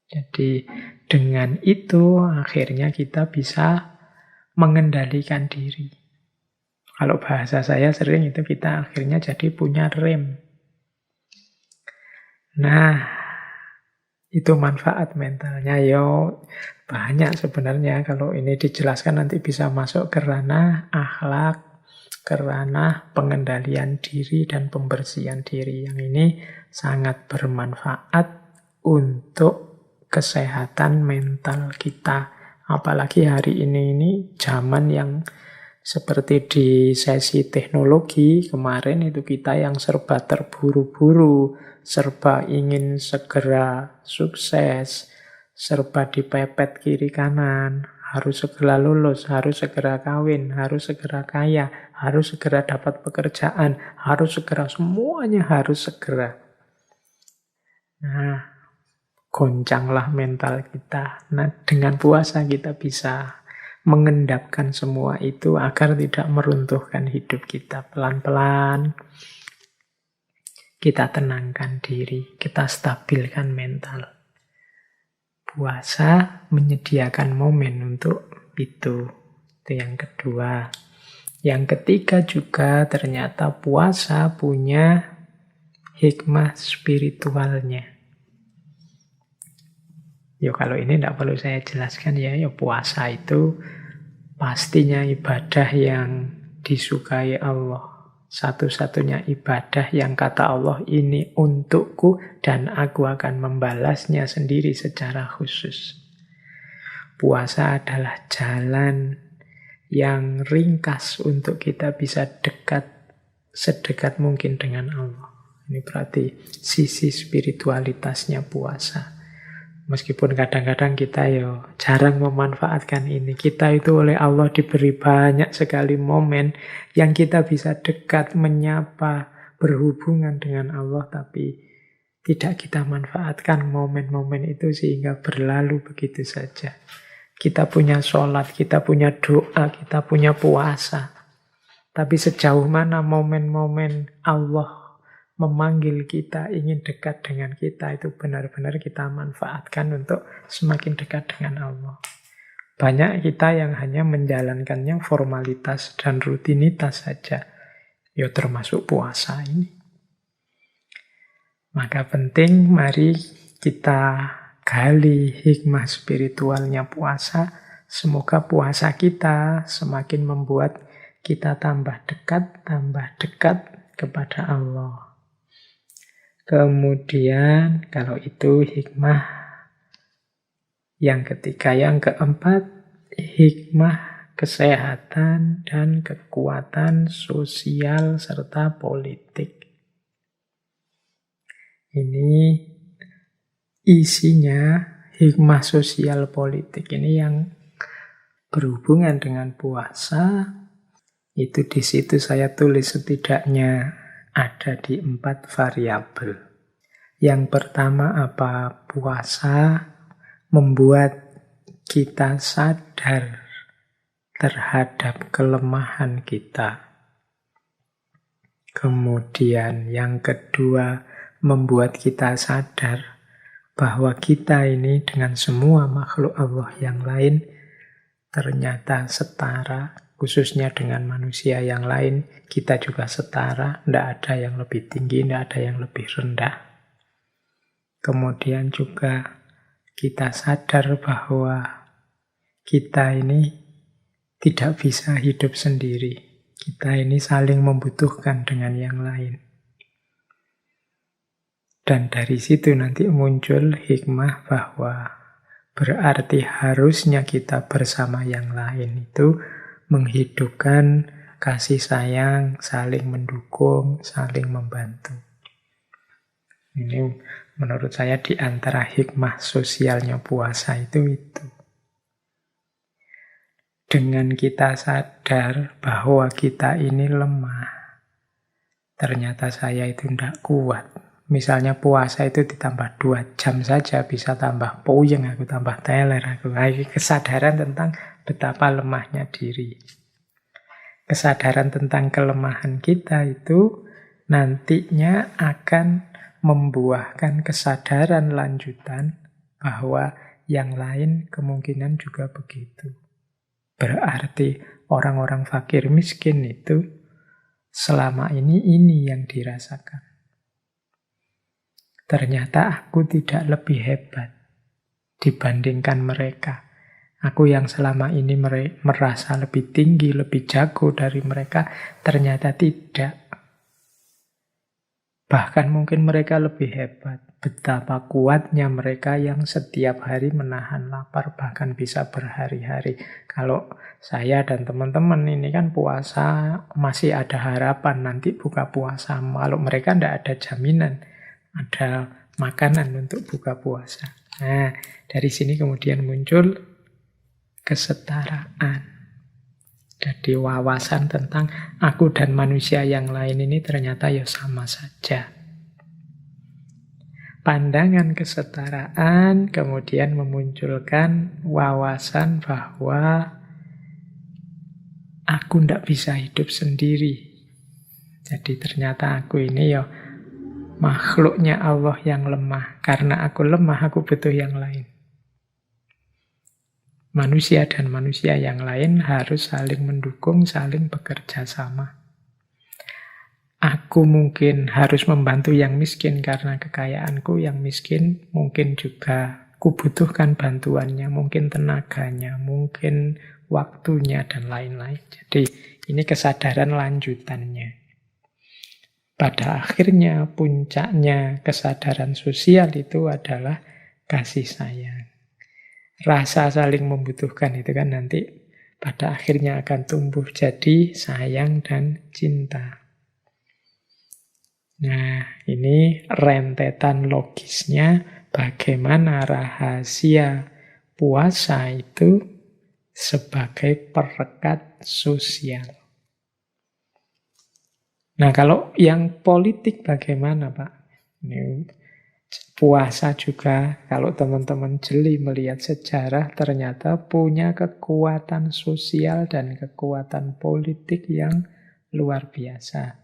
Jadi dengan itu akhirnya kita bisa mengendalikan diri. Kalau bahasa saya sering itu kita akhirnya jadi punya rem. Nah, Itu manfaat mentalnya. Yo, banyak sebenarnya. Kalau ini dijelaskan nanti bisa masuk ke ranah akhlak, ke ranah pengendalian diri dan pembersihan diri. Yang ini sangat bermanfaat untuk kesehatan mental kita. Apalagi hari ini zaman yang seperti di sesi teknologi kemarin itu kita yang serba terburu-buru, serba ingin segera sukses, serba dipepet kiri kanan, harus segera lulus, harus segera kawin, harus segera kaya, harus segera dapat pekerjaan, harus segera, semuanya harus segera. Nah, goncanglah mental kita. Nah, dengan puasa kita bisa mengendapkan semua itu agar tidak meruntuhkan hidup kita. Pelan-pelan kita tenangkan diri, kita stabilkan mental. Puasa menyediakan momen untuk itu. Itu yang kedua. Yang ketiga juga ternyata puasa punya hikmah spiritualnya. Ya kalau ini tidak perlu saya jelaskan ya puasa itu pastinya ibadah yang disukai Allah. Satu-satunya ibadah yang kata Allah ini untukku dan aku akan membalasnya sendiri secara khusus. Puasa adalah jalan yang ringkas untuk kita bisa dekat, sedekat mungkin dengan Allah. Ini berarti sisi spiritualitasnya puasa. Meskipun kadang-kadang kita jarang memanfaatkan ini. Kita itu oleh Allah diberi banyak sekali momen yang kita bisa dekat, menyapa, berhubungan dengan Allah. Tapi tidak kita manfaatkan momen-momen itu sehingga berlalu begitu saja. Kita punya sholat, kita punya doa, kita punya puasa. Tapi sejauh mana momen-momen Allah memanggil kita, ingin dekat dengan kita, itu benar-benar kita manfaatkan untuk semakin dekat dengan Allah. Banyak kita yang hanya menjalankannya formalitas dan rutinitas saja. Ya termasuk puasa ini. Maka penting mari kita gali hikmah spiritualnya puasa. Semoga puasa kita semakin membuat kita tambah dekat kepada Allah. Kemudian kalau itu hikmah yang ketiga, yang keempat hikmah kesehatan dan kekuatan sosial serta politik. Ini isinya hikmah sosial politik ini yang berhubungan dengan puasa. Itu di situ saya tulis setidaknya ada di 4 variabel. Yang pertama apa? Puasa membuat kita sadar terhadap kelemahan kita. Kemudian yang kedua, membuat kita sadar bahwa kita ini dengan semua makhluk Allah yang lain ternyata setara. Khususnya dengan manusia yang lain, kita juga setara, tidak ada yang lebih tinggi, tidak ada yang lebih rendah. Kemudian juga kita sadar bahwa kita ini tidak bisa hidup sendiri. Kita ini saling membutuhkan dengan yang lain. Dan dari situ nanti muncul hikmah bahwa berarti harusnya kita bersama yang lain itu menghidupkan kasih sayang, saling mendukung, saling membantu. Ini menurut saya di antara hikmah sosialnya puasa itu. Dengan kita sadar bahwa kita ini lemah, ternyata saya itu tidak kuat. Misalnya puasa itu ditambah 2 jam saja bisa tambah puyeng aku, tambah teler aku. Ini kesadaran tentang betapa lemahnya diri. Kesadaran tentang kelemahan kita itu nantinya akan membuahkan kesadaran lanjutan bahwa yang lain kemungkinan juga begitu. Berarti orang-orang fakir miskin itu selama ini yang dirasakan. ternyata aku tidak lebih hebat dibandingkan mereka. Aku yang selama ini merasa lebih tinggi, lebih jago dari mereka, ternyata tidak. Bahkan mungkin mereka lebih hebat. Betapa kuatnya mereka yang setiap hari menahan lapar, bahkan bisa berhari-hari. Kalau saya dan teman-teman ini kan puasa, masih ada harapan nanti buka puasa. Kalau mereka tidak ada jaminan, ada makanan untuk buka puasa. Nah, dari sini kemudian muncul kesetaraan. Jadi wawasan tentang aku dan manusia yang lain ini ternyata ya sama saja. Pandangan kesetaraan kemudian memunculkan wawasan bahwa aku tidak bisa hidup sendiri. Jadi ternyata aku ini ya makhluknya Allah yang lemah. Karena aku lemah, aku butuh yang lain. Manusia dan manusia yang lain harus saling mendukung, saling bekerja sama. Aku mungkin harus membantu yang miskin karena kekayaanku yang miskin. Mungkin juga kubutuhkan bantuannya, mungkin tenaganya, mungkin waktunya, dan lain-lain. Jadi ini kesadaran lanjutannya. Pada akhirnya, puncaknya kesadaran sosial itu adalah kasih sayang. Rasa saling membutuhkan itu kan nanti pada akhirnya akan tumbuh jadi sayang dan cinta. Nah, ini rentetan logisnya bagaimana rahasia puasa itu sebagai perekat sosial. Nah, kalau yang politik bagaimana, Pak? Ini puasa juga, kalau teman-teman jeli melihat sejarah, ternyata punya kekuatan sosial dan kekuatan politik yang luar biasa.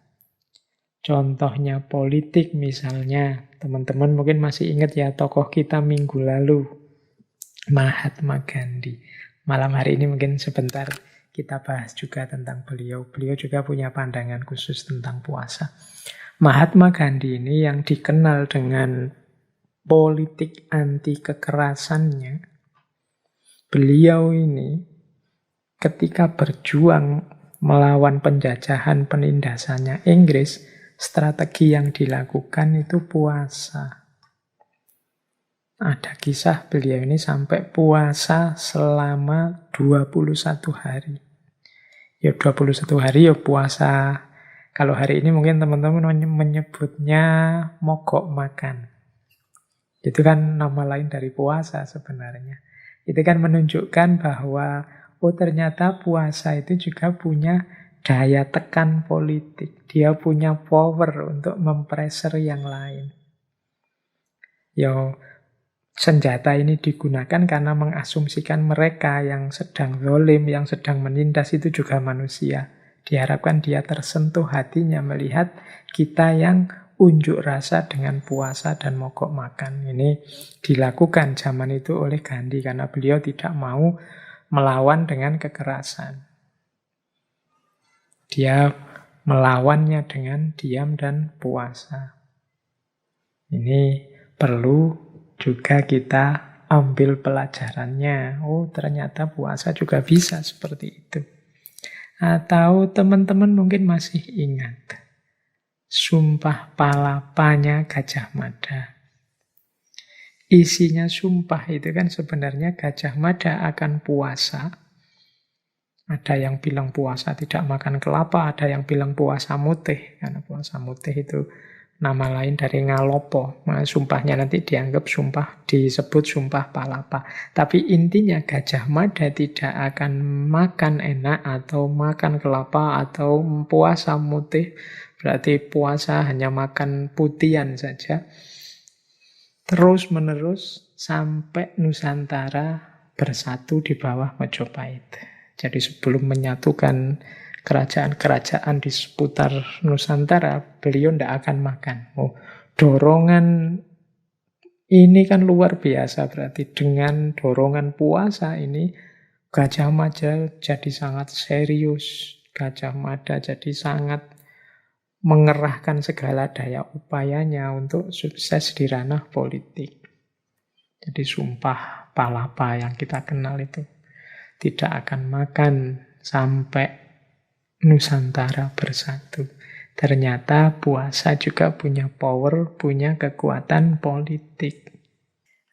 Contohnya politik misalnya, teman-teman mungkin masih ingat ya tokoh kita minggu lalu, Mahatma Gandhi. Malam hari ini mungkin sebentar kita bahas juga tentang beliau. Beliau juga punya pandangan khusus tentang puasa. Mahatma Gandhi ini yang dikenal dengan politik anti kekerasannya, beliau ini ketika berjuang melawan penjajahan penindasannya Inggris, strategi yang dilakukan itu puasa. Ada kisah beliau ini sampai puasa selama 21 hari. Ya 21 hari ya puasa. Kalau hari ini mungkin teman-teman menyebutnya mogok makan. Itu kan nama lain dari puasa sebenarnya. Itu kan menunjukkan bahwa ternyata puasa itu juga punya daya tekan politik. Dia punya power untuk mempressure yang lain. Senjata ini digunakan karena mengasumsikan mereka yang sedang zalim, yang sedang menindas itu juga manusia. Diharapkan dia tersentuh hatinya melihat kita yang unjuk rasa dengan puasa dan mogok makan. Ini dilakukan zaman itu oleh Gandhi karena beliau tidak mau melawan dengan kekerasan. Dia melawannya dengan diam dan puasa. Ini perlu juga kita ambil pelajarannya. Ternyata puasa juga bisa seperti itu. Atau teman-teman mungkin masih ingat Sumpah Palapanya Gajah Mada. Isinya sumpah itu kan sebenarnya Gajah Mada akan puasa. Ada yang bilang puasa tidak makan kelapa, ada yang bilang puasa mutih. Karena puasa mutih itu nama lain dari ngalopo. Nah, sumpahnya nanti dianggap disebut sumpah palapa. Tapi intinya Gajah Mada tidak akan makan enak atau makan kelapa atau puasa mutih. Berarti puasa hanya makan putihan saja. Terus menerus sampai Nusantara bersatu di bawah Majapahit. Jadi sebelum menyatukan kerajaan-kerajaan di seputar Nusantara, beliau tidak akan makan. Dorongan ini kan luar biasa berarti. Dengan dorongan puasa ini, Gajah Mada jadi sangat serius. Gajah Mada jadi sangat mengerahkan segala daya upayanya untuk sukses di ranah politik. Jadi sumpah palapa yang kita kenal itu. Tidak akan makan sampai Nusantara bersatu. Ternyata puasa juga punya power, punya kekuatan politik.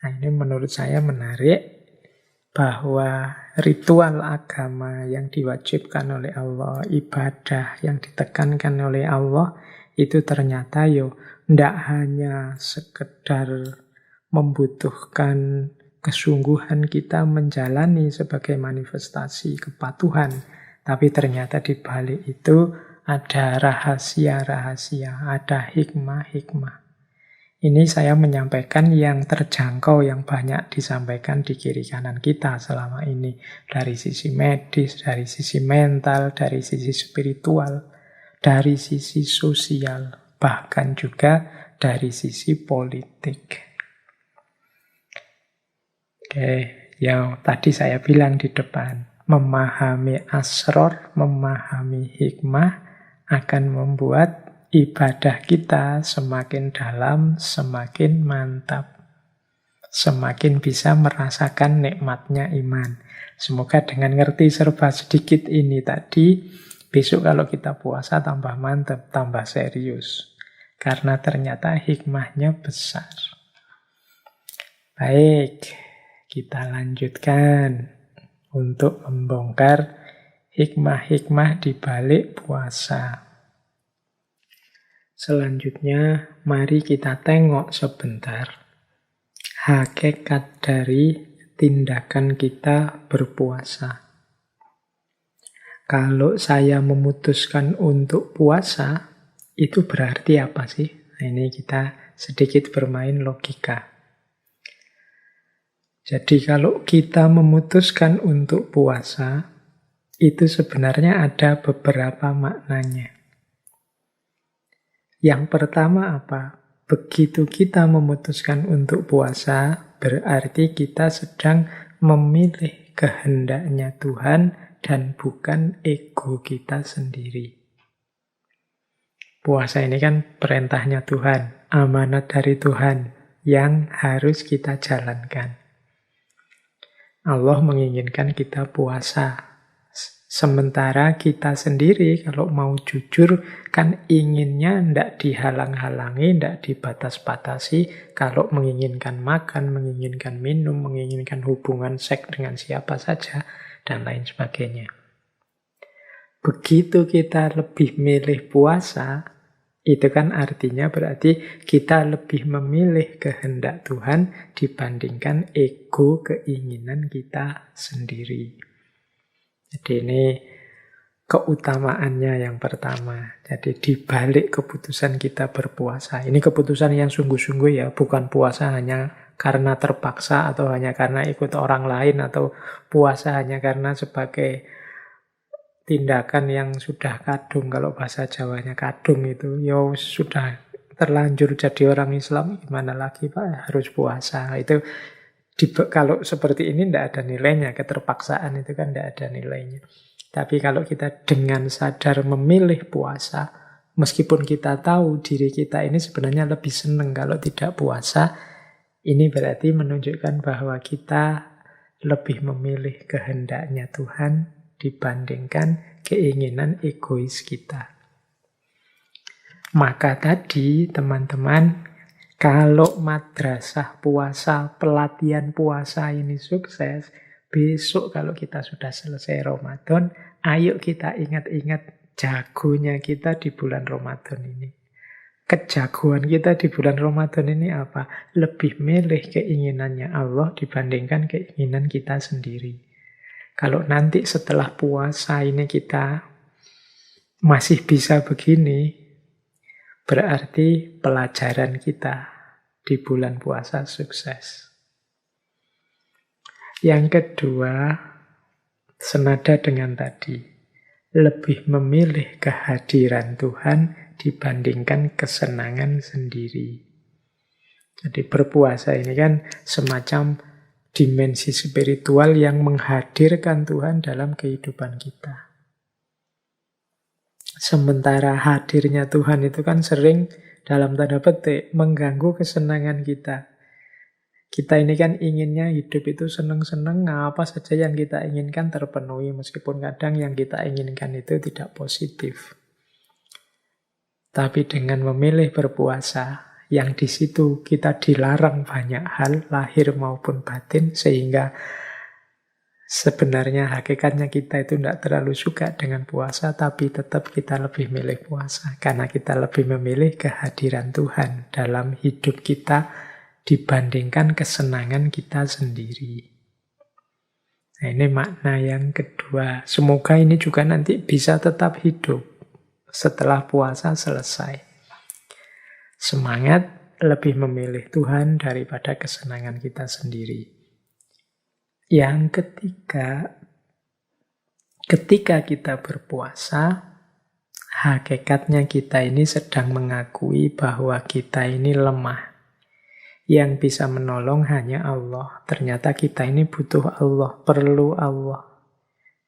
Nah, ini menurut saya menarik bahwa ritual agama yang diwajibkan oleh Allah, ibadah yang ditekankan oleh Allah, itu ternyata tidak hanya sekedar membutuhkan kesungguhan kita menjalani sebagai manifestasi kepatuhan, tapi ternyata di balik itu ada rahasia-rahasia, ada hikmah-hikmah. Ini saya menyampaikan yang terjangkau, yang banyak disampaikan di kiri kanan kita selama ini. Dari sisi medis, dari sisi mental, dari sisi spiritual, dari sisi sosial, bahkan juga dari sisi politik. Oke, yang tadi saya bilang di depan, memahami asror, memahami hikmah akan membuat ibadah kita semakin dalam, semakin mantap. Semakin bisa merasakan nikmatnya iman. Semoga dengan ngerti serba sedikit ini tadi, besok kalau kita puasa tambah mantap, tambah serius. Karena ternyata hikmahnya besar. Baik, kita lanjutkan untuk membongkar hikmah-hikmah di balik puasa. Selanjutnya, mari kita tengok sebentar hakikat dari tindakan kita berpuasa. Kalau saya memutuskan untuk puasa, itu berarti apa sih? Nah, ini kita sedikit bermain logika. Jadi kalau kita memutuskan untuk puasa, itu sebenarnya ada beberapa maknanya. Yang pertama apa? Begitu kita memutuskan untuk puasa, berarti kita sedang memilih kehendaknya Tuhan dan bukan ego kita sendiri. Puasa ini kan perintahnya Tuhan, amanat dari Tuhan yang harus kita jalankan. Allah menginginkan kita puasa. Sementara kita sendiri kalau mau jujur kan inginnya tidak dihalang-halangi, tidak dibatas-batasi. Kalau menginginkan makan, menginginkan minum, menginginkan hubungan seks dengan siapa saja, dan lain sebagainya. Begitu kita lebih milih puasa, itu kan artinya berarti kita lebih memilih kehendak Tuhan dibandingkan ego keinginan kita sendiri. Jadi ini keutamaannya yang pertama. Jadi dibalik keputusan kita berpuasa. Ini keputusan yang sungguh-sungguh ya, bukan puasa hanya karena terpaksa atau hanya karena ikut orang lain atau puasa hanya karena sebagai tindakan yang sudah kadung. Kalau bahasa Jawanya kadung itu, ya sudah terlanjur jadi orang Islam, gimana lagi Pak, harus puasa. Itu kalau seperti ini tidak ada nilainya, keterpaksaan itu kan tidak ada nilainya. Tapi kalau kita dengan sadar memilih puasa, meskipun kita tahu diri kita ini sebenarnya lebih senang kalau tidak puasa, ini berarti menunjukkan bahwa kita lebih memilih kehendaknya Tuhan dibandingkan keinginan egois kita. Maka tadi teman-teman, kalau madrasah puasa, pelatihan puasa ini sukses, besok kalau kita sudah selesai Ramadan, ayo kita ingat-ingat jagonya kita di bulan Ramadan ini. Kejagoan kita di bulan Ramadan ini apa? Lebih milih keinginannya Allah dibandingkan keinginan kita sendiri. Kalau nanti setelah puasa ini kita masih bisa begini, berarti pelajaran kita di bulan puasa sukses. Yang kedua, senada dengan tadi, lebih memilih kehadiran Tuhan dibandingkan kesenangan sendiri. Jadi berpuasa ini kan semacam dimensi spiritual yang menghadirkan Tuhan dalam kehidupan kita. Sementara hadirnya Tuhan itu kan sering dalam tanda petik mengganggu kesenangan kita. Kita ini kan inginnya hidup itu seneng-seneng, apa saja yang kita inginkan terpenuhi, meskipun kadang yang kita inginkan itu tidak positif. Tapi dengan memilih berpuasa, yang di situ kita dilarang banyak hal, lahir maupun batin, sehingga sebenarnya hakikatnya kita itu tidak terlalu suka dengan puasa, tapi tetap kita lebih milih puasa. Karena kita lebih memilih kehadiran Tuhan dalam hidup kita dibandingkan kesenangan kita sendiri. Nah, ini makna yang kedua. Semoga ini juga nanti bisa tetap hidup setelah puasa selesai. Semangat lebih memilih Tuhan daripada kesenangan kita sendiri. Yang ketiga, ketika kita berpuasa, hakikatnya kita ini sedang mengakui bahwa kita ini lemah. Yang bisa menolong hanya Allah. Ternyata kita ini butuh Allah, perlu Allah.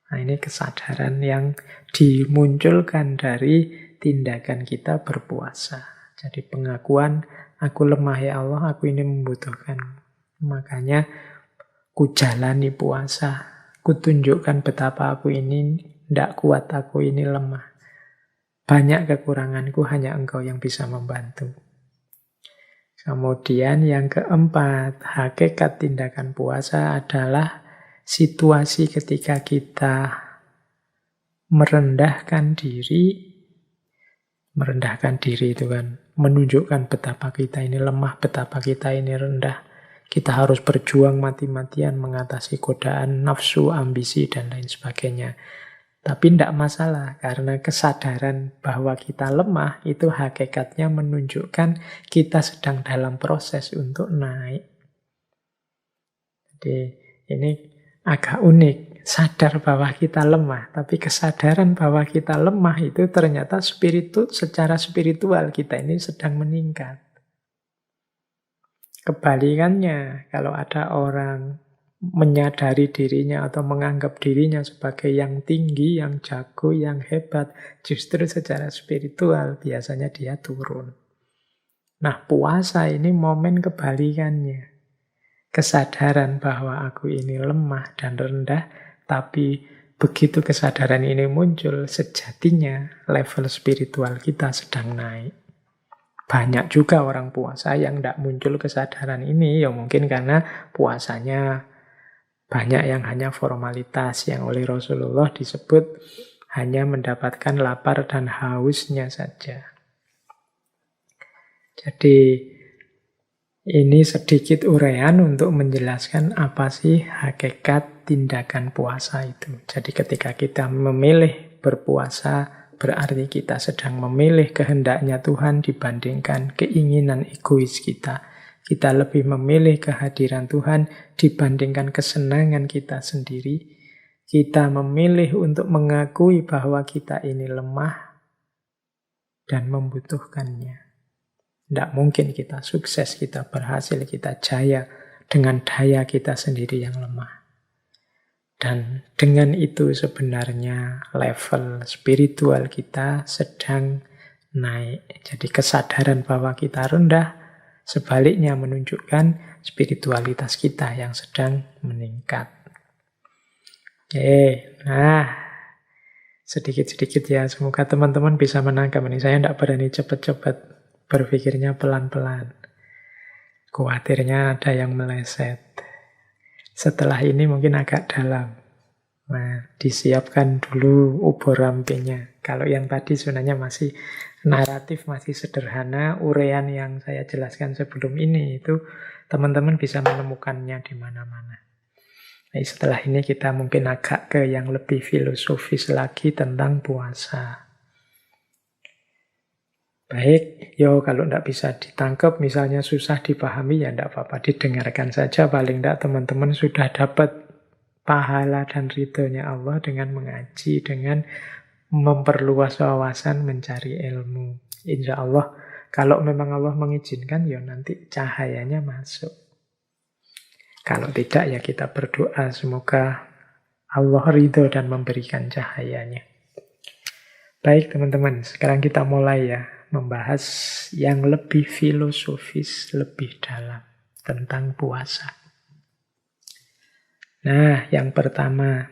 Nah, ini kesadaran yang dimunculkan dari tindakan kita berpuasa. Jadi pengakuan, aku lemah ya Allah, aku ini membutuhkan. Makanya ku jalani puasa, ku tunjukkan betapa aku ini tidak kuat, aku ini lemah. Banyak kekuranganku, hanya Engkau yang bisa membantu. Kemudian yang keempat, hakikat tindakan puasa adalah situasi ketika kita merendahkan diri itu kan menunjukkan betapa kita ini lemah, betapa kita ini rendah. Kita harus berjuang mati-matian mengatasi godaan nafsu, ambisi, dan lain sebagainya. Tapi tidak masalah, karena kesadaran bahwa kita lemah itu hakikatnya menunjukkan kita sedang dalam proses untuk naik. Jadi ini agak unik, sadar bahwa kita lemah, tapi kesadaran bahwa kita lemah itu ternyata secara spiritual kita ini sedang meningkat. Kebalikannya, kalau ada orang menyadari dirinya atau menganggap dirinya sebagai yang tinggi, yang jago, yang hebat, justru secara spiritual biasanya dia turun. Nah, puasa ini momen kebalikannya. Kesadaran bahwa aku ini lemah dan rendah, tapi begitu kesadaran ini muncul, sejatinya level spiritual kita sedang naik. Banyak juga orang puasa yang tidak muncul kesadaran ini, ya mungkin karena puasanya banyak yang hanya formalitas, yang oleh Rasulullah disebut hanya mendapatkan lapar dan hausnya saja. Jadi ini sedikit uraian untuk menjelaskan apa sih hakikat tindakan puasa itu. Jadi ketika kita memilih berpuasa, berarti kita sedang memilih kehendaknya Tuhan dibandingkan keinginan egois kita. Kita lebih memilih kehadiran Tuhan dibandingkan kesenangan kita sendiri. Kita memilih untuk mengakui bahwa kita ini lemah dan membutuhkannya. Tidak mungkin kita sukses, kita berhasil, kita jaya dengan daya kita sendiri yang lemah. Dan dengan itu sebenarnya level spiritual kita sedang naik. Jadi kesadaran bahwa kita rendah, sebaliknya menunjukkan spiritualitas kita yang sedang meningkat. Oke, nah sedikit-sedikit ya, semoga teman-teman bisa menangkap ini. Saya tidak berani cepat-cepat. Berpikirnya pelan-pelan. Khawatirnya ada yang meleset. Setelah ini mungkin agak dalam. Nah, disiapkan dulu ubur rampinya. Kalau yang tadi sebenarnya masih naratif, masih sederhana. Uraian yang saya jelaskan sebelum ini itu teman-teman bisa menemukannya di mana-mana. Nah, setelah ini kita mungkin agak ke yang lebih filosofis lagi tentang puasa. Baik, kalau tidak bisa ditangkap, misalnya susah dipahami, ya tidak apa-apa, didengarkan saja. Paling tidak teman-teman sudah dapat pahala dan ridhonya Allah dengan mengaji, dengan memperluas wawasan, mencari ilmu. Insya Allah, kalau memang Allah mengizinkan, nanti cahayanya masuk. Kalau tidak, ya kita berdoa, semoga Allah ridho dan memberikan cahayanya. Baik teman-teman, sekarang kita mulai ya membahas yang lebih filosofis, lebih dalam tentang puasa. Nah, yang pertama,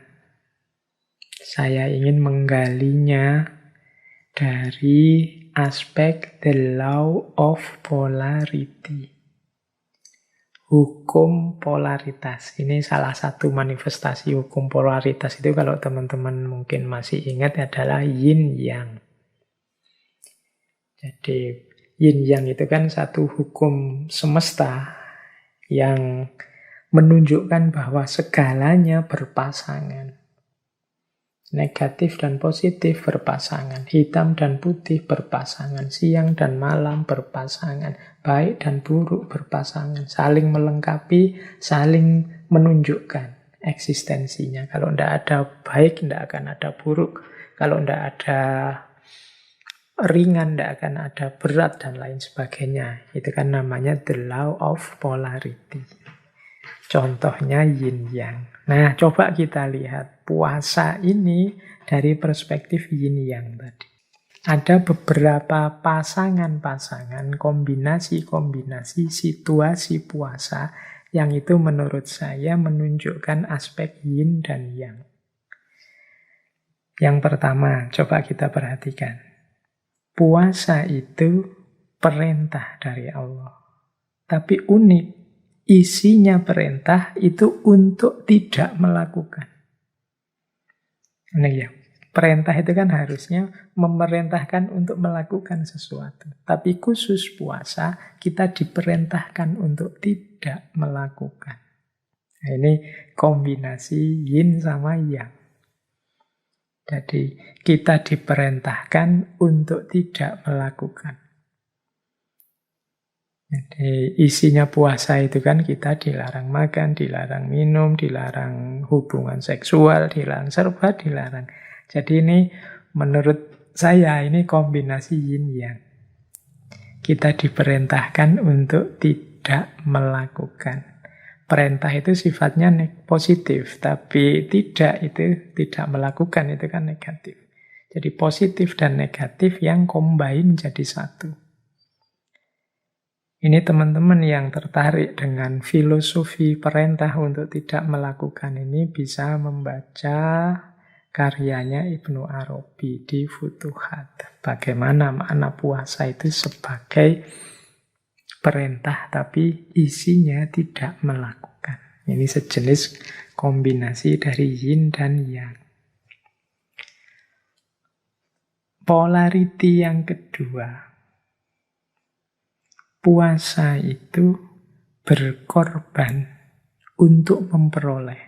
saya ingin menggalinya dari aspek the law of polarity. Hukum polaritas. Ini salah satu manifestasi hukum polaritas itu kalau teman-teman mungkin masih ingat adalah yin yang. Jadi yin yang itu kan satu hukum semesta yang menunjukkan bahwa segalanya berpasangan. Negatif dan positif berpasangan, hitam dan putih berpasangan, siang dan malam berpasangan, baik dan buruk berpasangan, saling melengkapi, saling menunjukkan eksistensinya. Kalau tidak ada baik, tidak akan ada buruk. Kalau tidak ada ringan, tidak akan ada berat, dan lain sebagainya. Itu kan namanya the law of polarity. Contohnya yin yang. Nah, coba kita lihat puasa ini dari perspektif yin yang tadi. Ada beberapa pasangan-pasangan, kombinasi-kombinasi situasi puasa yang itu menurut saya menunjukkan aspek yin dan yang. Yang pertama, coba kita perhatikan. Puasa itu perintah dari Allah. Tapi unik. Isinya perintah itu untuk tidak melakukan. Nah ya, perintah itu kan harusnya memerintahkan untuk melakukan sesuatu. Tapi khusus puasa, kita diperintahkan untuk tidak melakukan. Nah, ini kombinasi yin sama yang. Jadi kita diperintahkan untuk tidak melakukan. Jadi isinya puasa itu kan kita dilarang makan, dilarang minum, dilarang hubungan seksual, dilarang serba dilarang. Jadi ini menurut saya ini kombinasi yin yang. Kita diperintahkan untuk tidak melakukan. Perintah itu sifatnya positif, tapi tidak itu tidak melakukan itu kan negatif. Jadi positif dan negatif yang combine jadi satu. Ini teman-teman yang tertarik dengan filosofi perintah untuk tidak melakukan ini bisa membaca karyanya Ibnu Arabi di Futuhat. Bagaimana makna puasa itu sebagai perintah tapi isinya tidak melakukan. Ini sejenis kombinasi dari yin dan yang. Polarity yang kedua. Puasa itu berkorban untuk memperoleh.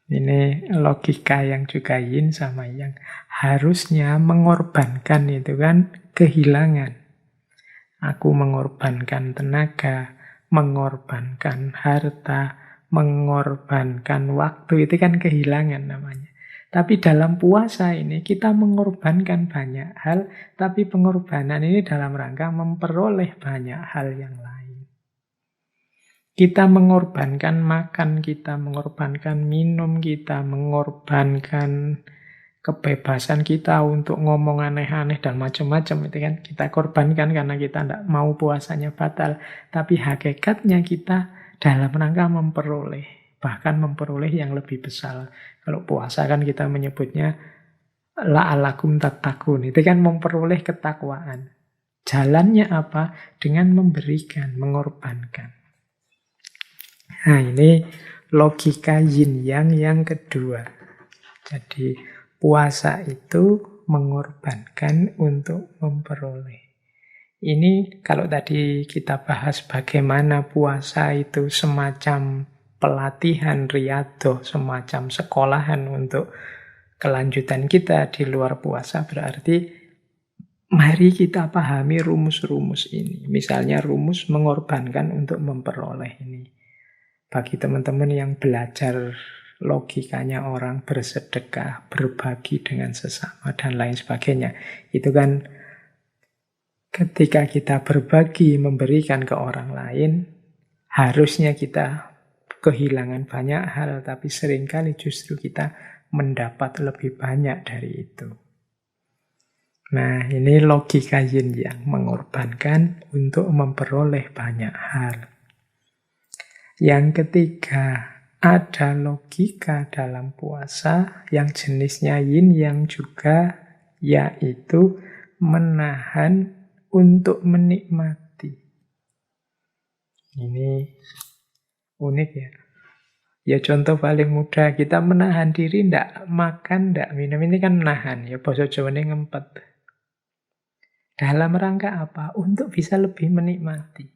Ini logika yang juga yin sama yang. Harusnya mengorbankan itu kan kehilangan. Aku mengorbankan tenaga, mengorbankan harta, mengorbankan waktu. Itu kan kehilangan namanya. Tapi dalam puasa ini kita mengorbankan banyak hal, tapi pengorbanan ini dalam rangka memperoleh banyak hal yang lain. Kita mengorbankan makan, kita mengorbankan minum, kita mengorbankan kebebasan kita untuk ngomong aneh-aneh dan macam-macam. Itu kan kita korbankan karena kita tidak mau puasanya batal. Tapi hakikatnya kita dalam rangka memperoleh. Bahkan memperoleh yang lebih besar. Kalau puasa kan kita menyebutnya la'alakum tattaqun. Itu kan memperoleh ketakwaan. Jalannya apa? Dengan memberikan, mengorbankan. Nah ini logika yin yang kedua. Jadi puasa itu mengorbankan untuk memperoleh. Ini kalau tadi kita bahas bagaimana puasa itu semacam pelatihan riyadhah, semacam sekolahan untuk kelanjutan kita di luar puasa, berarti mari kita pahami rumus-rumus ini. Misalnya rumus mengorbankan untuk memperoleh ini. Bagi teman-teman yang belajar logikanya orang bersedekah, berbagi dengan sesama, dan lain sebagainya. Itu kan ketika kita berbagi, memberikan ke orang lain, harusnya kita kehilangan banyak hal, tapi seringkali justru kita mendapat lebih banyak dari itu. Nah, ini logika yin yang mengorbankan untuk memperoleh banyak hal. Yang ketiga, ada logika dalam puasa yang jenisnya yin yang juga, yaitu menahan untuk menikmati. Ini unik ya. Ya contoh paling mudah, kita menahan diri ndak makan, ndak minum. Ini kan menahan, ya basa Jawane ngempet. Dalam rangka apa? Untuk bisa lebih menikmati.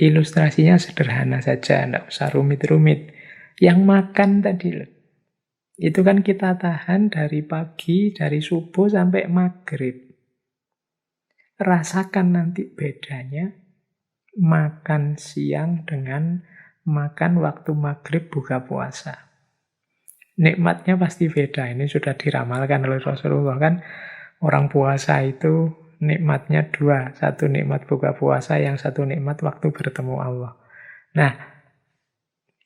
Ilustrasinya sederhana saja, ndak usah rumit-rumit. Yang makan tadi loh, itu kan kita tahan dari pagi, dari subuh sampai maghrib. Rasakan nanti bedanya makan siang dengan makan waktu maghrib buka puasa. Nikmatnya pasti beda. Ini sudah diramalkan oleh Rasulullah kan. Orang puasa itu nikmatnya dua. Satu nikmat buka puasa, yang satu nikmat waktu bertemu Allah. Nah,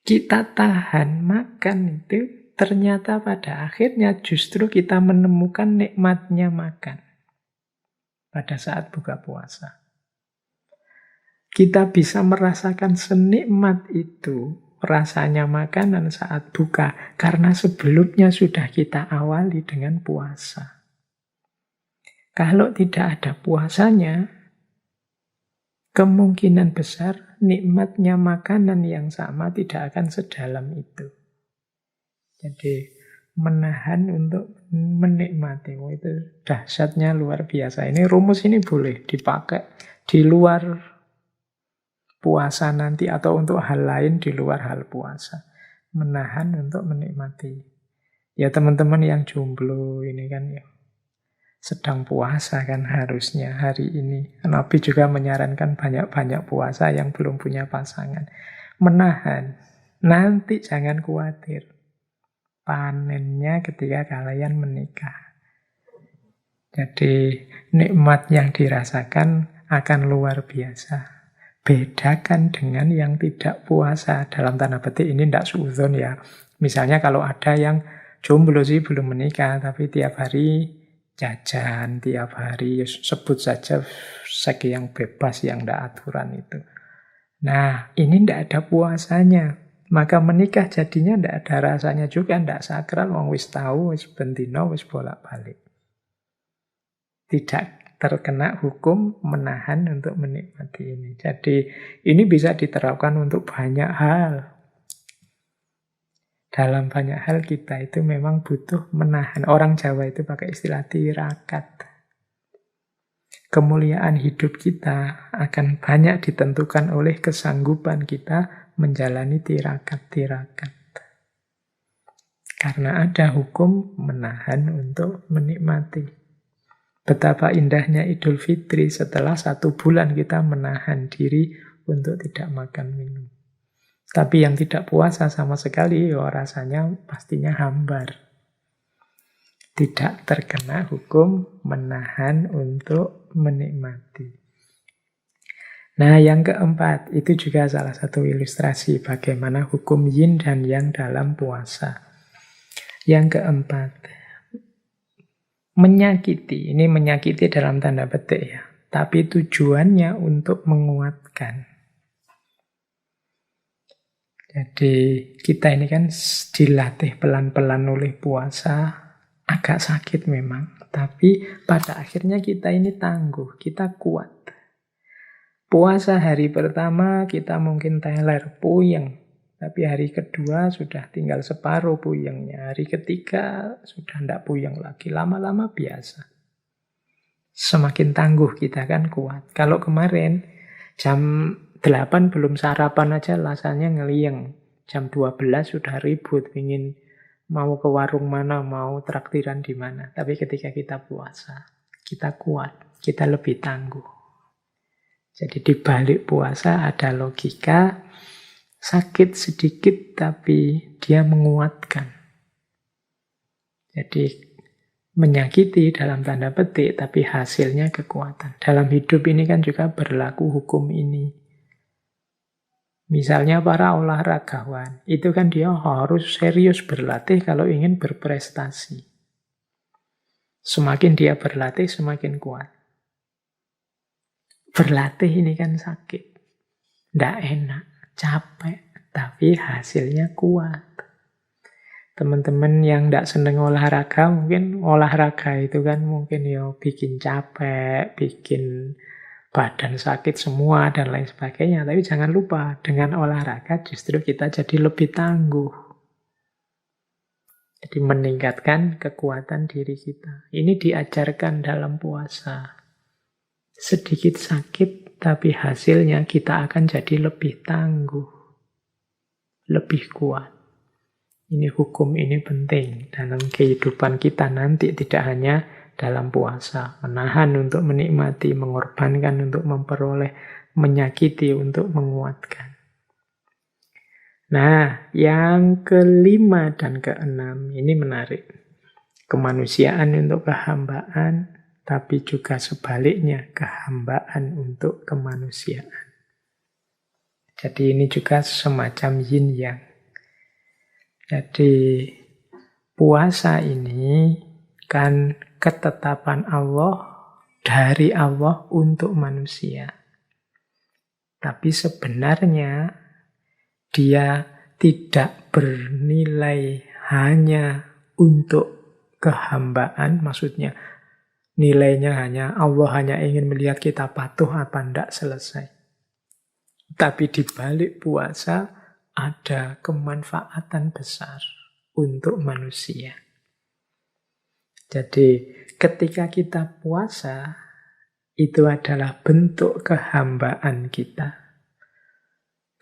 kita tahan makan itu ternyata pada akhirnya justru kita menemukan nikmatnya makan pada saat buka puasa. Kita bisa merasakan senikmat itu rasanya makanan saat buka karena sebelumnya sudah kita awali dengan puasa. Kalau tidak ada puasanya, kemungkinan besar nikmatnya makanan yang sama tidak akan sedalam itu. Jadi menahan untuk menikmati, itu dahsyatnya luar biasa. Ini rumus ini boleh dipakai di luar puasa nanti atau untuk hal lain di luar hal puasa. Menahan untuk menikmati. Ya teman-teman yang jomblo ini kan ya sedang puasa kan harusnya hari ini. Nabi juga menyarankan banyak-banyak puasa yang belum punya pasangan. Menahan. Nanti jangan khawatir. Panennya ketika kalian menikah. Jadi nikmat yang dirasakan akan luar biasa. Bedakan dengan yang tidak puasa. Dalam tanda petik ini tidak suudzon ya. Misalnya kalau ada yang jomblo sih belum menikah, tapi tiap hari jajan, tiap hari sebut saja seks yang bebas, yang tidak aturan itu. Nah, ini tidak ada puasanya. Maka menikah jadinya tidak ada rasanya juga, tidak sakral, wong wis tahu, wis bendino, wis bolak-balik. Tidak terkena hukum menahan untuk menikmati ini. Jadi ini bisa diterapkan untuk banyak hal. Dalam banyak hal kita itu memang butuh menahan. Orang Jawa itu pakai istilah tirakat. Kemuliaan hidup kita akan banyak ditentukan oleh kesanggupan kita menjalani tirakat-tirakat. Karena ada hukum menahan untuk menikmati. Betapa indahnya Idul Fitri setelah 1 bulan kita menahan diri untuk tidak makan minum. Tapi yang tidak puasa sama sekali, ya rasanya pastinya hambar. Tidak terkena hukum menahan untuk menikmati. Nah, yang keempat, itu juga salah satu ilustrasi bagaimana hukum yin dan yang dalam puasa. Yang keempat, menyakiti. Ini menyakiti dalam tanda petik ya. Tapi tujuannya untuk menguatkan. Jadi kita ini kan dilatih pelan-pelan oleh puasa. Agak sakit memang. Tapi pada akhirnya kita ini tangguh. Kita kuat. Puasa hari pertama kita mungkin teler, puyeng. Tapi hari kedua sudah tinggal separuh puyengnya. Hari ketiga sudah tidak puyeng lagi. Lama-lama biasa. Semakin tangguh kita kan kuat. Kalau kemarin jam 8 belum sarapan aja rasanya ngelieng. Jam 12 sudah ribut. Ingin mau ke warung mana, mau traktiran di mana. Tapi ketika kita puasa, kita kuat. Kita lebih tangguh. Jadi di balik puasa ada logika. Sakit sedikit tapi dia menguatkan. Jadi menyakiti dalam tanda petik tapi hasilnya kekuatan. Dalam hidup ini kan juga berlaku hukum ini. Misalnya para olahragawan, itu kan dia harus serius berlatih kalau ingin berprestasi. Semakin dia berlatih, semakin kuat. Berlatih ini kan sakit. Nggak enak, capek, tapi hasilnya kuat. Teman-teman yang nggak seneng olahraga, mungkin olahraga itu kan mungkin ya bikin capek, bikin badan sakit semua, dan lain sebagainya. Tapi jangan lupa, dengan olahraga justru kita jadi lebih tangguh. Jadi meningkatkan kekuatan diri kita. Ini diajarkan dalam puasa. Sedikit sakit, tapi hasilnya kita akan jadi lebih tangguh, lebih kuat. Ini hukum, ini penting dalam kehidupan kita nanti, tidak hanya dalam puasa. Menahan untuk menikmati, mengorbankan untuk memperoleh, menyakiti untuk menguatkan. Nah, yang kelima dan keenam, ini menarik. Kemanusiaan untuk kehambaan, tapi juga sebaliknya, kehambaan untuk kemanusiaan. Jadi ini juga semacam yin yang. Jadi puasa ini kan ketetapan Allah, dari Allah untuk manusia. Tapi sebenarnya dia tidak bernilai hanya untuk kehambaan, maksudnya nilainya hanya Allah hanya ingin melihat kita patuh apa enggak, selesai. Tapi di balik puasa ada kemanfaatan besar untuk manusia. Jadi ketika kita puasa, itu adalah bentuk kehambaan kita.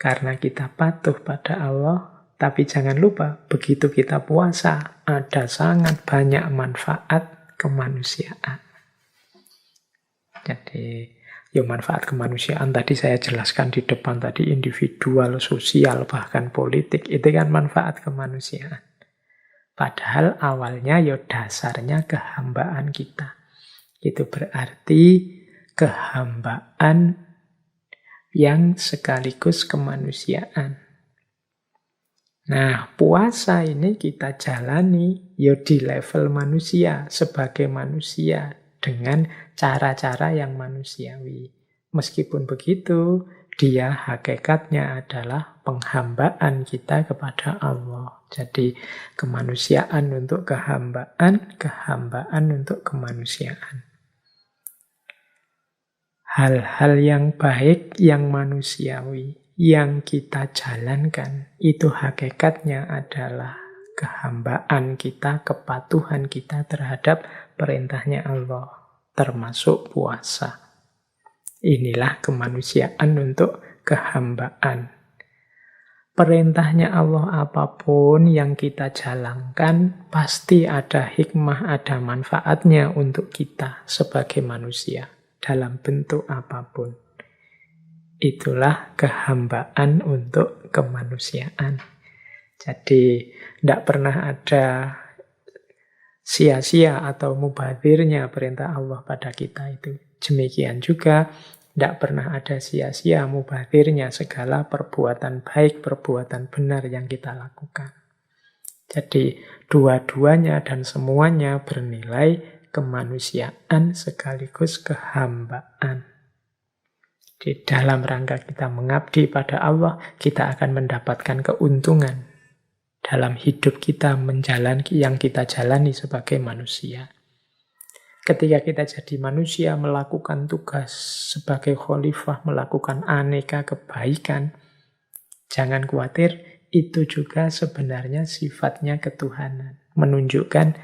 Karena kita patuh pada Allah, tapi jangan lupa, begitu kita puasa, ada sangat banyak manfaat kemanusiaan. Jadi manfaat kemanusiaan tadi saya jelaskan di depan tadi, individual, sosial, bahkan politik, itu kan manfaat kemanusiaan. Padahal awalnya dasarnya kehambaan kita. Itu berarti kehambaan yang sekaligus kemanusiaan. Nah, puasa ini kita jalani di level manusia, sebagai manusia, dengan cara-cara yang manusiawi. Meskipun begitu, dia hakikatnya adalah penghambaan kita kepada Allah. Jadi kemanusiaan untuk kehambaan, kehambaan untuk kemanusiaan. Hal-hal yang baik, yang manusiawi, yang kita jalankan, itu hakikatnya adalah kehambaan kita, kepatuhan kita terhadap perintahnya Allah, termasuk puasa. Inilah kemanusiaan untuk kehambaan. Perintahnya Allah apapun yang kita jalankan, pasti ada hikmah, ada manfaatnya untuk kita sebagai manusia, dalam bentuk apapun. Itulah kehambaan untuk kemanusiaan. Jadi tidak pernah ada sia-sia atau mubadzirnya perintah Allah pada kita itu. Demikian juga tidak pernah ada sia-sia mubadzirnya segala perbuatan baik, perbuatan benar yang kita lakukan. Jadi dua-duanya dan semuanya bernilai kemanusiaan sekaligus kehambaan. Di dalam rangka kita mengabdi pada Allah, kita akan mendapatkan keuntungan dalam hidup kita menjalani yang kita jalani sebagai manusia. Ketika kita jadi manusia, melakukan tugas sebagai khalifah, melakukan aneka kebaikan, jangan khawatir, itu juga sebenarnya sifatnya ketuhanan. Menunjukkan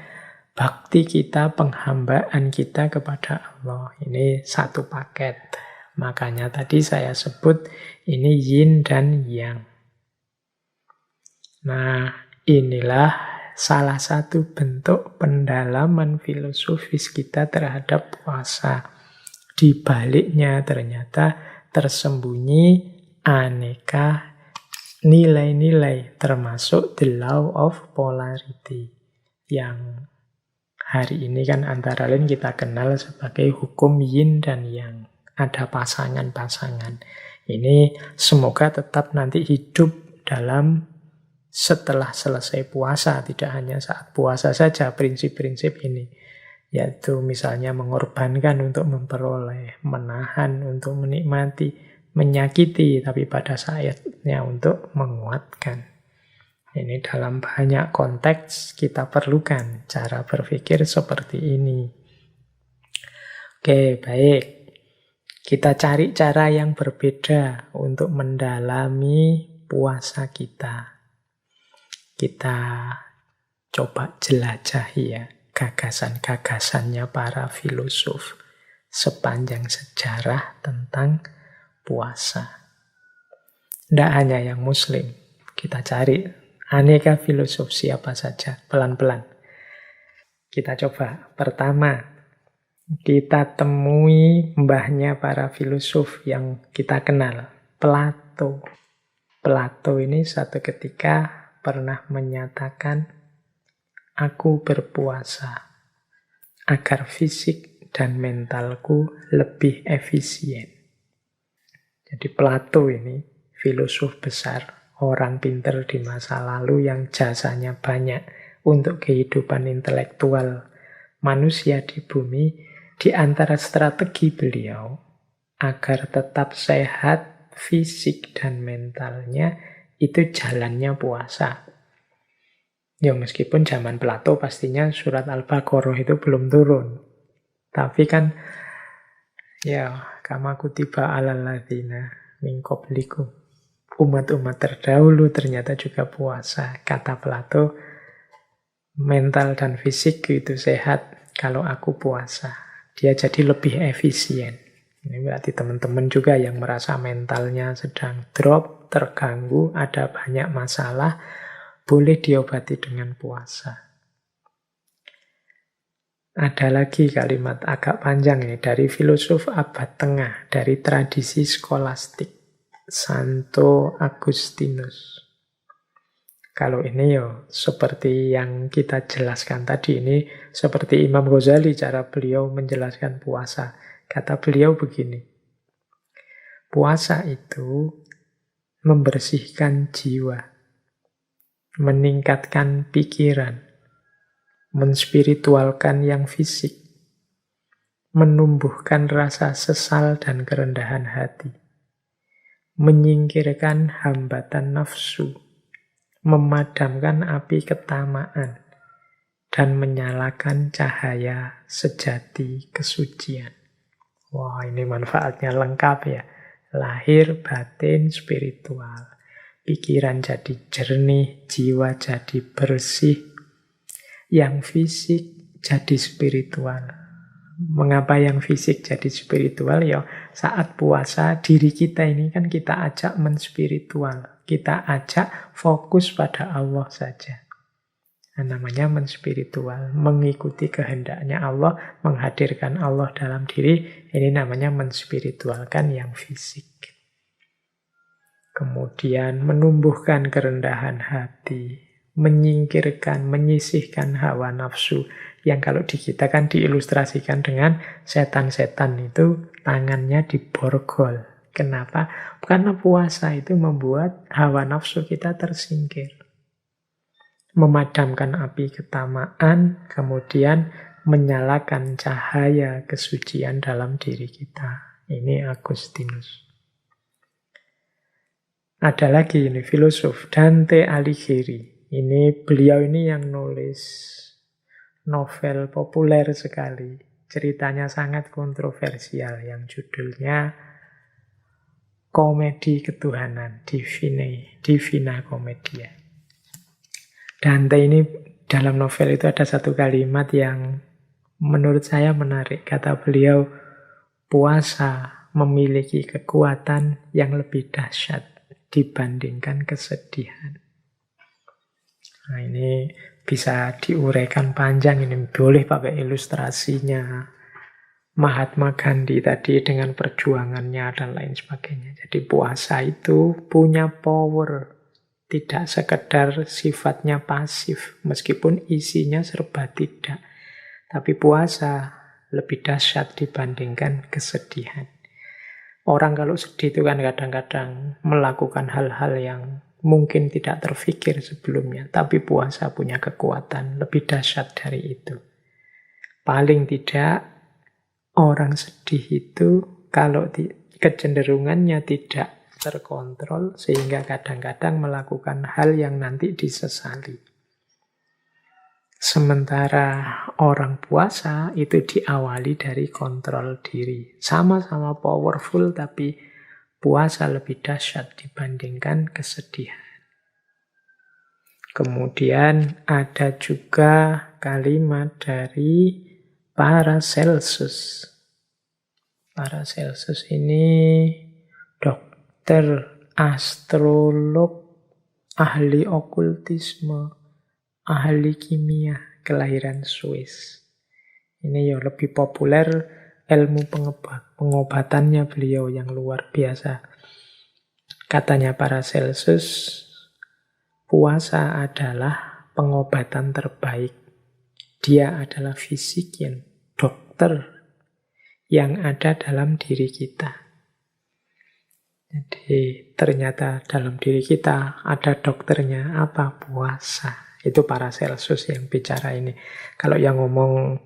bakti kita, penghambaan kita kepada Allah. Ini satu paket. Makanya tadi saya sebut ini yin dan yang. Nah, inilah salah satu bentuk pendalaman filosofis kita terhadap puasa. Di baliknya ternyata tersembunyi aneka nilai-nilai, termasuk the law of polarity, yang hari ini kan antara lain kita kenal sebagai hukum yin dan yang. Ada pasangan-pasangan. Ini semoga tetap nanti hidup dalam setelah selesai puasa, tidak hanya saat puasa saja prinsip-prinsip ini. yaitu misalnya mengorbankan untuk memperoleh, menahan untuk menikmati, menyakiti, tapi pada saatnya untuk menguatkan. Ini dalam banyak konteks kita perlukan cara berpikir seperti ini. Oke, baik. Kita cari cara yang berbeda untuk mendalami puasa kita. Kita coba jelajahi ya gagasan-gagasannya para filosof sepanjang sejarah tentang puasa. Tidak hanya yang muslim, kita cari aneka filosof siapa saja, pelan-pelan. Kita coba. Pertama, kita temui mbahnya para filosof yang kita kenal, Plato. Plato ini satu ketika pernah menyatakan, aku berpuasa agar fisik dan mentalku lebih efisien. Jadi Plato ini filosof besar, orang pinter di masa lalu yang jasanya banyak untuk kehidupan intelektual manusia di bumi. Di antara strategi beliau agar tetap sehat fisik dan mentalnya, itu jalannya puasa. Ya meskipun zaman Plato pastinya surat Al-Baqarah itu belum turun. Tapi kan ya kama kutiba alal ladzina min qablikum, umat-umat terdahulu ternyata juga puasa. Kata Plato, mental dan fisik itu sehat kalau aku puasa. Dia jadi lebih efisien. Ini berarti teman-teman juga yang merasa mentalnya sedang drop, terganggu, ada banyak masalah, boleh diobati dengan puasa. Ada lagi kalimat agak panjang ini dari filosof abad tengah, dari tradisi skolastik, Santo Agustinus. Kalau ini ya seperti yang kita jelaskan tadi, ini seperti Imam Ghazali cara beliau menjelaskan puasa. Kata beliau begini, puasa itu membersihkan jiwa, meningkatkan pikiran, menspiritualkan yang fisik, menumbuhkan rasa sesal dan kerendahan hati, menyingkirkan hambatan nafsu, memadamkan api ketamaan, dan menyalakan cahaya sejati kesucian. Wah, ini manfaatnya lengkap ya. Lahir, batin, spiritual. Pikiran jadi jernih, jiwa jadi bersih. Yang fisik jadi spiritual. Mengapa yang fisik jadi spiritual? Ya, saat puasa diri kita ini kan kita ajak menspiritual. Kita ajak fokus pada Allah saja. Nah, namanya menspiritual, mengikuti kehendaknya Allah, menghadirkan Allah dalam diri, ini namanya menspiritualkan yang fisik. Kemudian menumbuhkan kerendahan hati, menyingkirkan, menyisihkan hawa nafsu, yang kalau di kita kan diilustrasikan dengan setan-setan itu tangannya diborgol. Kenapa? Karena puasa itu membuat hawa nafsu kita tersingkir. Memadamkan api ketamaan, kemudian menyalakan cahaya kesucian dalam diri kita. Ini Agustinus. Ada lagi ini filosof Dante Alighieri. Ini beliau ini yang nulis novel populer sekali. Ceritanya sangat kontroversial yang judulnya Komedi Ketuhanan, Divina Commedia. Dante ini dalam novel itu ada satu kalimat yang menurut saya menarik. Kata beliau, puasa memiliki kekuatan yang lebih dahsyat dibandingkan kesedihan. Nah, ini bisa diuraikan panjang, ini boleh pakai ilustrasinya. Mahatma Gandhi tadi dengan perjuangannya dan lain sebagainya. Jadi puasa itu punya power. Tidak sekedar sifatnya pasif, meskipun isinya serba tidak. Tapi puasa lebih dahsyat dibandingkan kesedihan. Orang kalau sedih itu kan kadang-kadang melakukan hal-hal yang mungkin tidak terfikir sebelumnya. Tapi puasa punya kekuatan lebih dahsyat dari itu. Paling tidak orang sedih itu kalau kecenderungannya tidak terkontrol sehingga kadang-kadang melakukan hal yang nanti disesali. Sementara orang puasa itu diawali dari kontrol diri. Sama-sama powerful tapi puasa lebih dahsyat dibandingkan kesedihan. Kemudian ada juga kalimat dari Paracelsus. Paracelsus ini dokter, astrolog, ahli okultisme, ahli kimia, kelahiran Swiss. Ini ya lebih populer ilmu pengobatannya beliau yang luar biasa. Katanya Paracelsus, puasa adalah pengobatan terbaik. Dia adalah fisikian, dokter yang ada dalam diri kita. Jadi ternyata dalam diri kita ada dokternya apa? Puasa. Itu Paracelsus yang bicara ini. Kalau yang ngomong,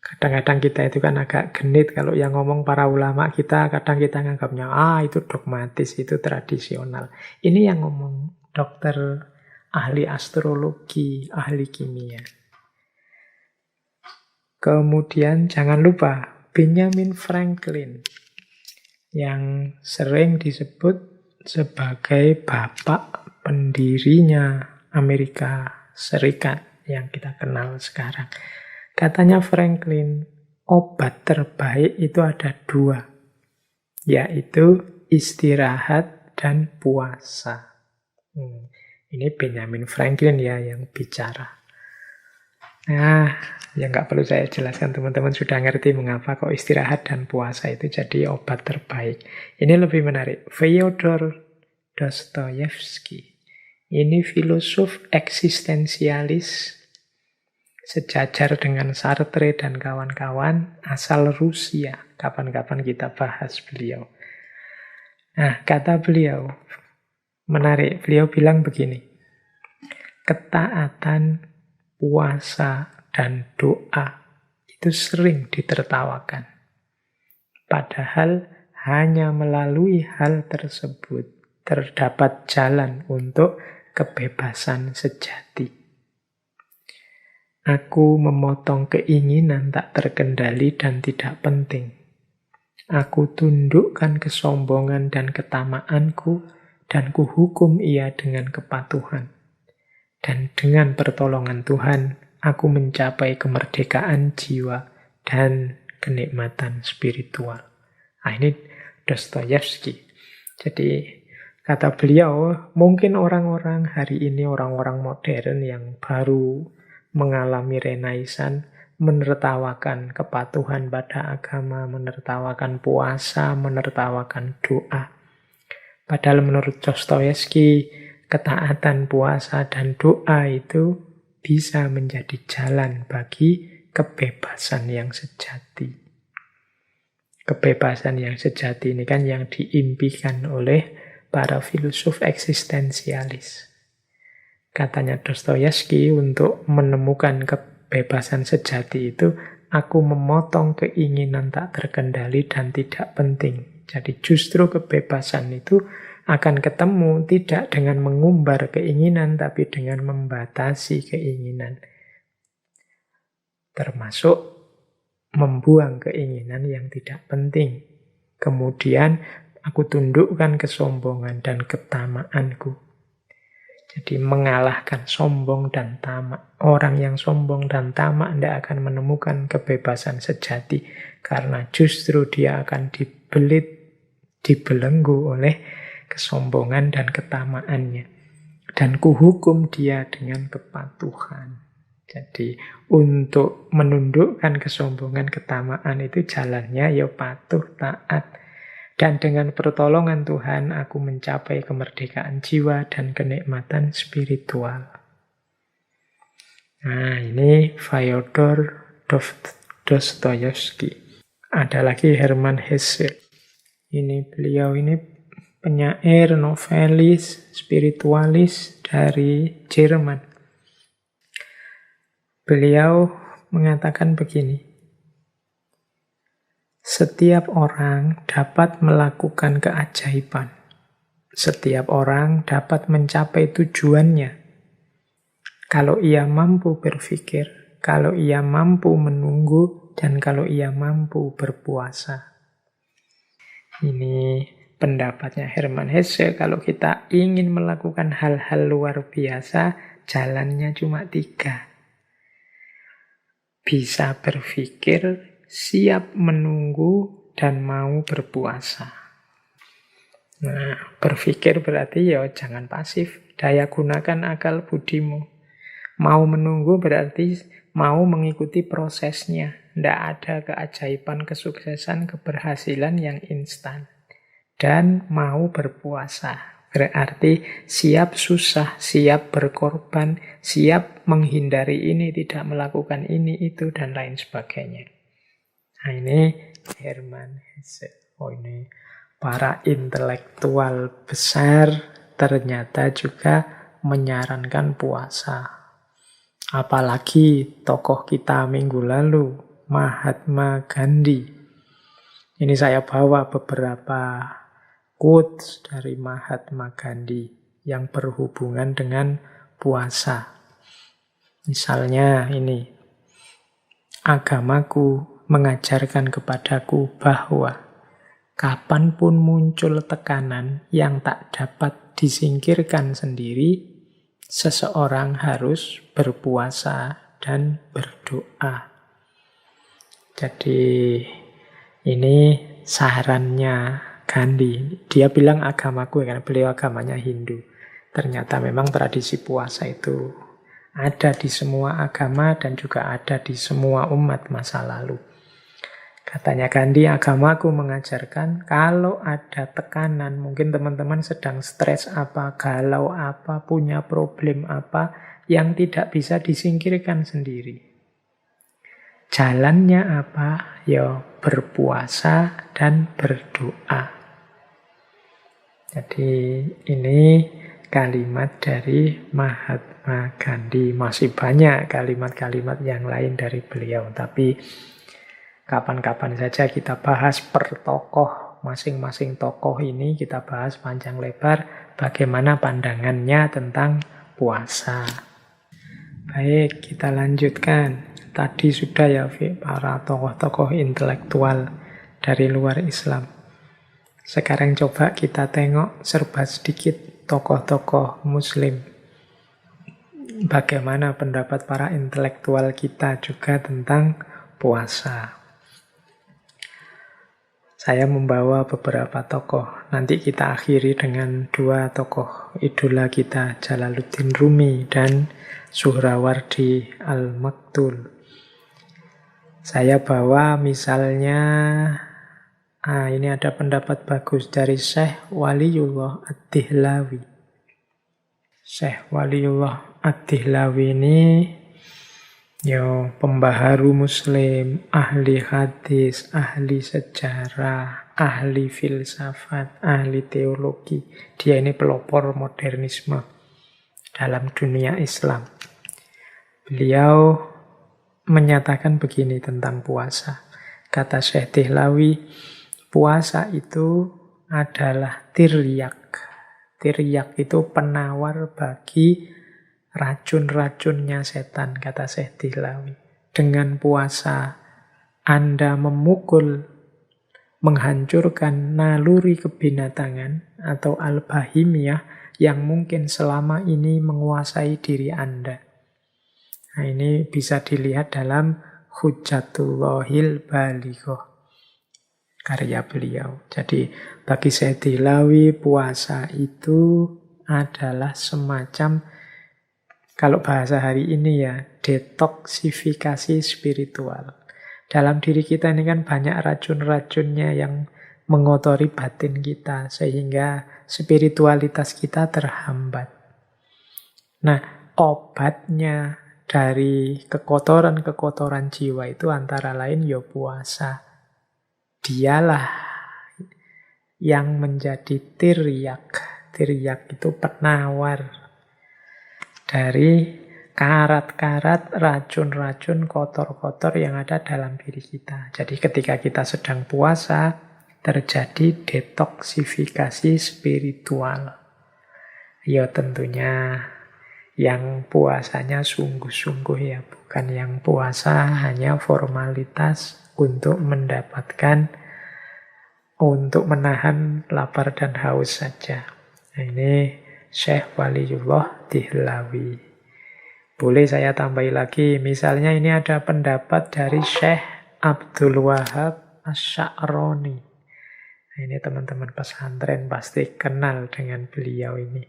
kadang-kadang kita itu kan agak genit. Kalau yang ngomong para ulama kita, kadang kita nganggapnya, itu dogmatis, itu tradisional. Ini yang ngomong dokter, ahli astrologi, ahli kimia. Kemudian jangan lupa Benjamin Franklin yang sering disebut sebagai bapak pendirinya Amerika Serikat yang kita kenal sekarang. Katanya Franklin, obat terbaik itu ada 2, yaitu istirahat dan puasa. Ini Benjamin Franklin ya yang bicara. Nah, ya nggak perlu saya jelaskan, teman-teman sudah ngerti mengapa kok istirahat dan puasa itu jadi obat terbaik. Ini lebih menarik. Fyodor Dostoyevsky. Ini filosof eksistensialis sejajar dengan Sartre dan kawan-kawan, asal Rusia. Kapan-kapan kita bahas beliau. Nah, kata beliau menarik. Beliau bilang begini, ketaatan, puasa, dan doa itu sering ditertawakan. Padahal hanya melalui hal tersebut terdapat jalan untuk kebebasan sejati. Aku memotong keinginan tak terkendali dan tidak penting. Aku tundukkan kesombongan dan ketamaanku, dan kuhukum ia dengan kepatuhan. Dan dengan pertolongan Tuhan, aku mencapai kemerdekaan jiwa dan kenikmatan spiritual. Nah, ini Dostoyevsky. Jadi, kata beliau, mungkin orang-orang hari ini, orang-orang modern yang baru mengalami renaisan, menertawakan kepatuhan pada agama, menertawakan puasa, menertawakan doa. Padahal menurut Dostoyevsky, ketaatan, puasa, dan doa itu bisa menjadi jalan bagi kebebasan yang sejati. Kebebasan yang sejati ini kan yang diimpikan oleh para filosof eksistensialis. Katanya Dostoyevsky, untuk menemukan kebebasan sejati itu, aku memotong keinginan tak terkendali dan tidak penting. Jadi justru kebebasan itu akan ketemu tidak dengan mengumbar keinginan, tapi dengan membatasi keinginan. Termasuk membuang keinginan yang tidak penting. Kemudian aku tundukkan kesombongan dan ketamaanku. Jadi mengalahkan sombong dan tamak. Orang yang sombong dan tamak tidak akan menemukan kebebasan sejati, karena justru dia akan dibelenggu oleh kesombongan dan ketamaannya. Dan kuhukum dia dengan kepatuhan. Jadi untuk menundukkan kesombongan, ketamaan itu jalannya ya patuh, taat. Dan dengan pertolongan Tuhan aku mencapai kemerdekaan jiwa dan kenikmatan spiritual. Nah, ini Fyodor Dostoyevsky. Ada lagi Hermann Hesse. Beliau ini penyair, novelis, spiritualis dari Jerman. Beliau mengatakan begini, Setiap orang dapat melakukan keajaiban. Setiap orang dapat mencapai tujuannya. Kalau ia mampu berpikir, kalau ia mampu menunggu, dan kalau ia mampu berpuasa. Ini pendapatnya Hermann Hesse. Kalau kita ingin melakukan hal-hal luar biasa, jalannya cuma 3. Bisa berpikir, siap menunggu, dan mau berpuasa. Nah, berpikir berarti ya jangan pasif. Daya gunakan akal budimu. Mau menunggu berarti mau mengikuti prosesnya. Tidak ada keajaiban, kesuksesan, keberhasilan yang instan. Dan mau berpuasa. Berarti siap susah, siap berkorban, siap menghindari ini, tidak melakukan ini, itu, dan lain sebagainya. Nah ini Hermann Hesse. Oh ini para intelektual besar ternyata juga menyarankan puasa. Apalagi tokoh kita minggu lalu, Mahatma Gandhi. Ini saya bawa beberapa quotes dari Mahatma Gandhi yang berhubungan dengan puasa. Misalnya ini, agamaku mengajarkan kepadaku bahwa kapanpun muncul tekanan yang tak dapat disingkirkan sendiri, seseorang harus berpuasa dan berdoa. Jadi ini sarannya Gandhi. Dia bilang agamaku, karena beliau agamanya Hindu. Ternyata memang tradisi puasa itu ada di semua agama dan juga ada di semua umat masa lalu. Katanya Gandhi, agamaku mengajarkan kalau ada tekanan, mungkin teman-teman sedang stres apa, galau apa, punya problem apa, yang tidak bisa disingkirkan sendiri. Jalannya apa? Ya berpuasa dan berdoa. Jadi ini kalimat dari Mahatma Gandhi. Masih banyak kalimat-kalimat yang lain dari beliau, tapi kapan-kapan saja kita bahas per tokoh, masing-masing tokoh ini kita bahas panjang lebar bagaimana pandangannya tentang puasa. Baik, kita lanjutkan. Tadi sudah ya, para tokoh-tokoh intelektual dari luar Islam. Sekarang coba kita tengok serba sedikit tokoh-tokoh Muslim. Bagaimana pendapat para intelektual kita juga tentang puasa. Saya membawa beberapa tokoh. Nanti kita akhiri dengan 2 tokoh idola kita, Jalaluddin Rumi dan Suhrawardi Al-Maktul. Saya bawa misalnya, ini ada pendapat bagus dari Syekh Waliullah Ad-Dihlawi. Syekh Waliullah Ad-Dihlawi ini pembaharu Muslim, ahli hadis, ahli sejarah, ahli filsafat, ahli teologi. Dia ini pelopor modernisme dalam dunia Islam. Beliau menyatakan begini tentang puasa. Kata Syekh Dihlawi, puasa itu adalah tiryak. Tiryak itu penawar bagi racun-racunnya setan, kata Syekh Dihlawi. Dengan puasa, Anda memukul, menghancurkan naluri kebinatangan atau al-bahimiyah yang mungkin selama ini menguasai diri Anda. Nah, ini bisa dilihat dalam Hujjatullahil Balighah, karya beliau. Jadi, bagi Syekh Dihlawi, puasa itu adalah semacam, kalau bahasa hari ini ya, detoksifikasi spiritual. Dalam diri kita ini kan banyak racun-racunnya yang mengotori batin kita, sehingga spiritualitas kita terhambat. Nah, obatnya dari kekotoran-kekotoran jiwa itu antara lain ya puasa. Dialah yang menjadi tiryak. Tiryak itu penawar dari karat-karat, racun-racun, kotor-kotor yang ada dalam diri kita. Jadi ketika kita sedang puasa, terjadi detoksifikasi spiritual. Ya tentunya yang puasanya sungguh-sungguh ya, bukan yang puasa hanya formalitas untuk menahan lapar dan haus saja. Nah, ini Syekh Waliyullah Dihlawi. Boleh saya tambahi lagi, misalnya ini ada pendapat dari Syekh Abdul Wahab Asy-Sya'rani. Nah, ini teman-teman pesantren pasti kenal dengan beliau ini.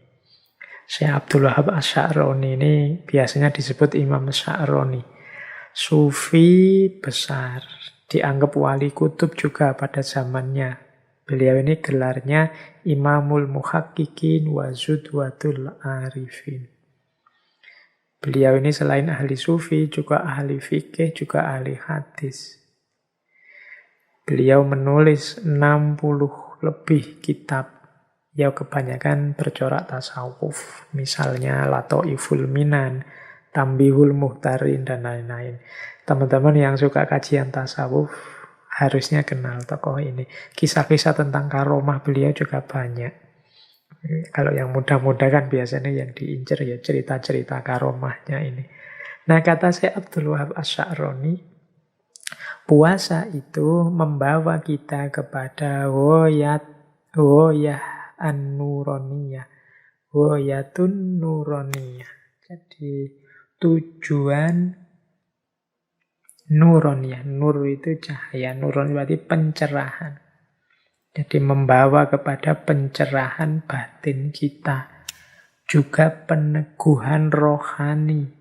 Syekh Abdul Wahab Asy-Sya'rani ini biasanya disebut Imam Sya'rani. Sufi besar, dianggap wali kutub juga pada zamannya. Beliau ini gelarnya Imamul Muhaqqiqin wa Zudwatul Arifin. Beliau ini selain ahli sufi, juga ahli fikih, juga ahli hadis. Beliau menulis 60 lebih kitab. Ya kebanyakan bercorak tasawuf. Misalnya Lataiful Minan, Tambihul Muhtarin, dan lain-lain. Teman-teman yang suka kajian tasawuf harusnya kenal tokoh ini. Kisah-kisah tentang karomah beliau juga banyak. Kalau yang muda-muda kan biasanya yang diincer ya cerita-cerita karomahnya ini. Nah kata Syekh Abdul Wahab Asy-Sya'rani, puasa itu membawa kita kepada woyah an-nuroniyah. Woyatun nuroniyah. Jadi tujuan nuroniyah. Nur itu cahaya. Nuron berarti pencerahan. Jadi membawa kepada pencerahan batin kita. Juga peneguhan rohani.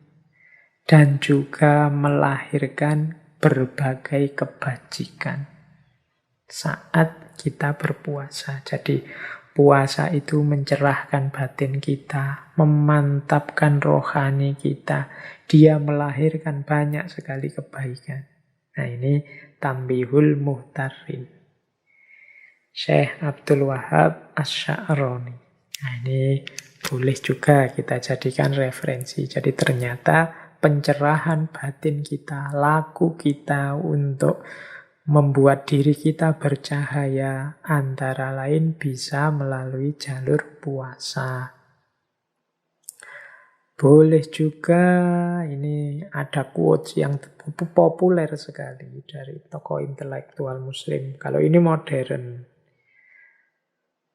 Dan juga melahirkan berbagai kebajikan saat kita berpuasa. Jadi puasa itu mencerahkan batin kita, memantapkan rohani kita. Dia melahirkan banyak sekali kebaikan. Nah ini Tambihul Muhtarin. Syekh Abdul Wahab Asy-Sya'rani. Nah ini boleh juga kita jadikan referensi. Jadi ternyata pencerahan batin kita, laku kita untuk membuat diri kita bercahaya antara lain bisa melalui jalur puasa. Boleh juga, ini ada quotes yang populer sekali dari tokoh intelektual muslim. Kalau ini modern.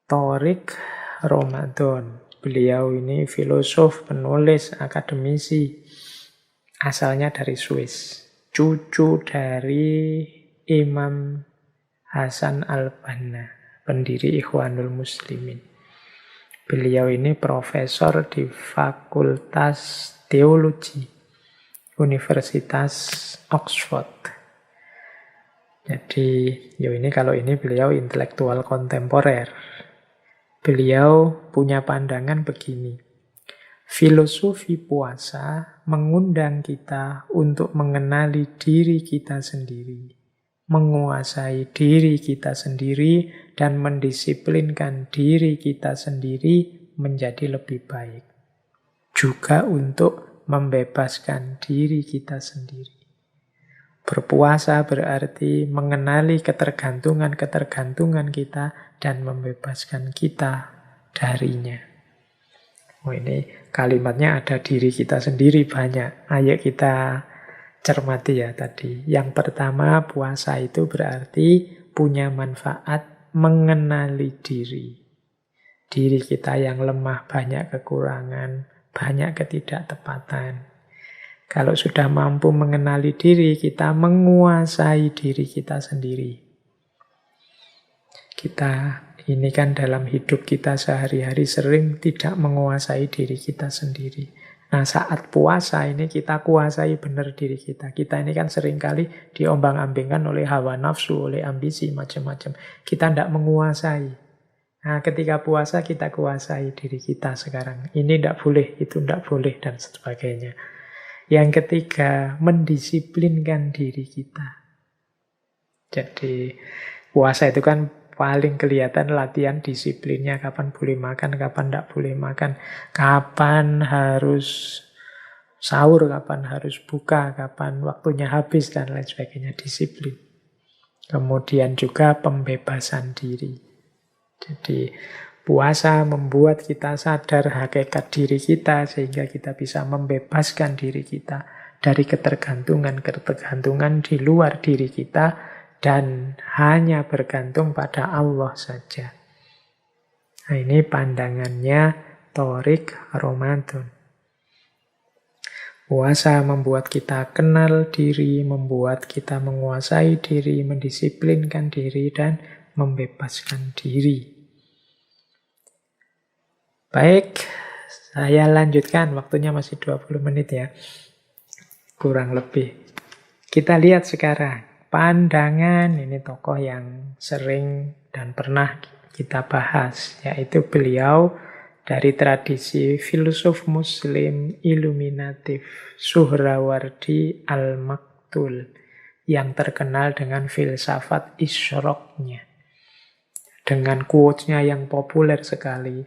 Thoriq Ramadan. Beliau ini filosof, penulis, akademisi. Asalnya dari Swiss. Cucu dari Imam Hasan al-Banna, pendiri Ikhwanul Muslimin. Beliau ini profesor di Fakultas Teologi Universitas Oxford. Jadi, kalau ini beliau intelektual kontemporer. Beliau punya pandangan begini. Filosofi puasa mengundang kita untuk mengenali diri kita sendiri, menguasai diri kita sendiri, dan mendisiplinkan diri kita sendiri menjadi lebih baik. Juga untuk membebaskan diri kita sendiri. Berpuasa berarti mengenali ketergantungan-ketergantungan kita dan membebaskan kita darinya. Oh ini kalimatnya ada diri kita sendiri banyak. Ayo kita cermati ya tadi. Yang pertama, puasa itu berarti punya manfaat mengenali diri. Diri kita yang lemah, banyak kekurangan, banyak ketidaktepatan. Kalau sudah mampu mengenali diri, kita menguasai diri kita sendiri. Kita ini kan dalam hidup kita sehari-hari sering tidak menguasai diri kita sendiri. Nah saat puasa ini kita kuasai benar diri kita. Kita ini kan seringkali diombang-ambingkan oleh hawa nafsu, oleh ambisi, macam-macam. Kita tidak menguasai. Nah ketika puasa kita kuasai diri kita sekarang. Ini tidak boleh, itu tidak boleh, dan sebagainya. Yang ketiga, mendisiplinkan diri kita. Jadi puasa itu kan paling kelihatan latihan disiplinnya. Kapan boleh makan, kapan tidak boleh makan. Kapan harus sahur, kapan harus buka, kapan waktunya habis, dan lain sebagainya, disiplin. Kemudian juga pembebasan diri. Jadi puasa membuat kita sadar hakikat diri kita, sehingga kita bisa membebaskan diri kita dari ketergantungan-ketergantungan di luar diri kita, dan hanya bergantung pada Allah saja. Nah, ini pandangannya Thoriq Ramadan. Puasa membuat kita kenal diri, membuat kita menguasai diri, mendisiplinkan diri, dan membebaskan diri. Baik, saya lanjutkan. Waktunya masih 20 menit ya. Kurang lebih. Kita lihat sekarang. Pandangan, ini tokoh yang sering dan pernah kita bahas, yaitu beliau dari tradisi filsuf muslim iluminatif Suhrawardi Al-Maktul, yang terkenal dengan filsafat isyraqnya. Dengan quotes-nya yang populer sekali,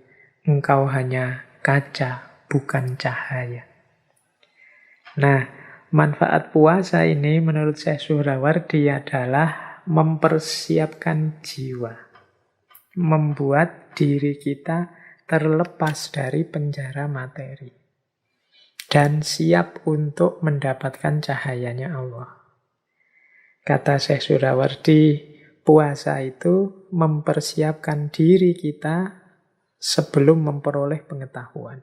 engkau hanya kaca, bukan cahaya. Nah, manfaat puasa ini menurut Syekh Suhrawardi adalah mempersiapkan jiwa, membuat diri kita terlepas dari penjara materi, dan siap untuk mendapatkan cahayanya Allah. Kata Syekh Suhrawardi, puasa itu mempersiapkan diri kita sebelum memperoleh pengetahuan.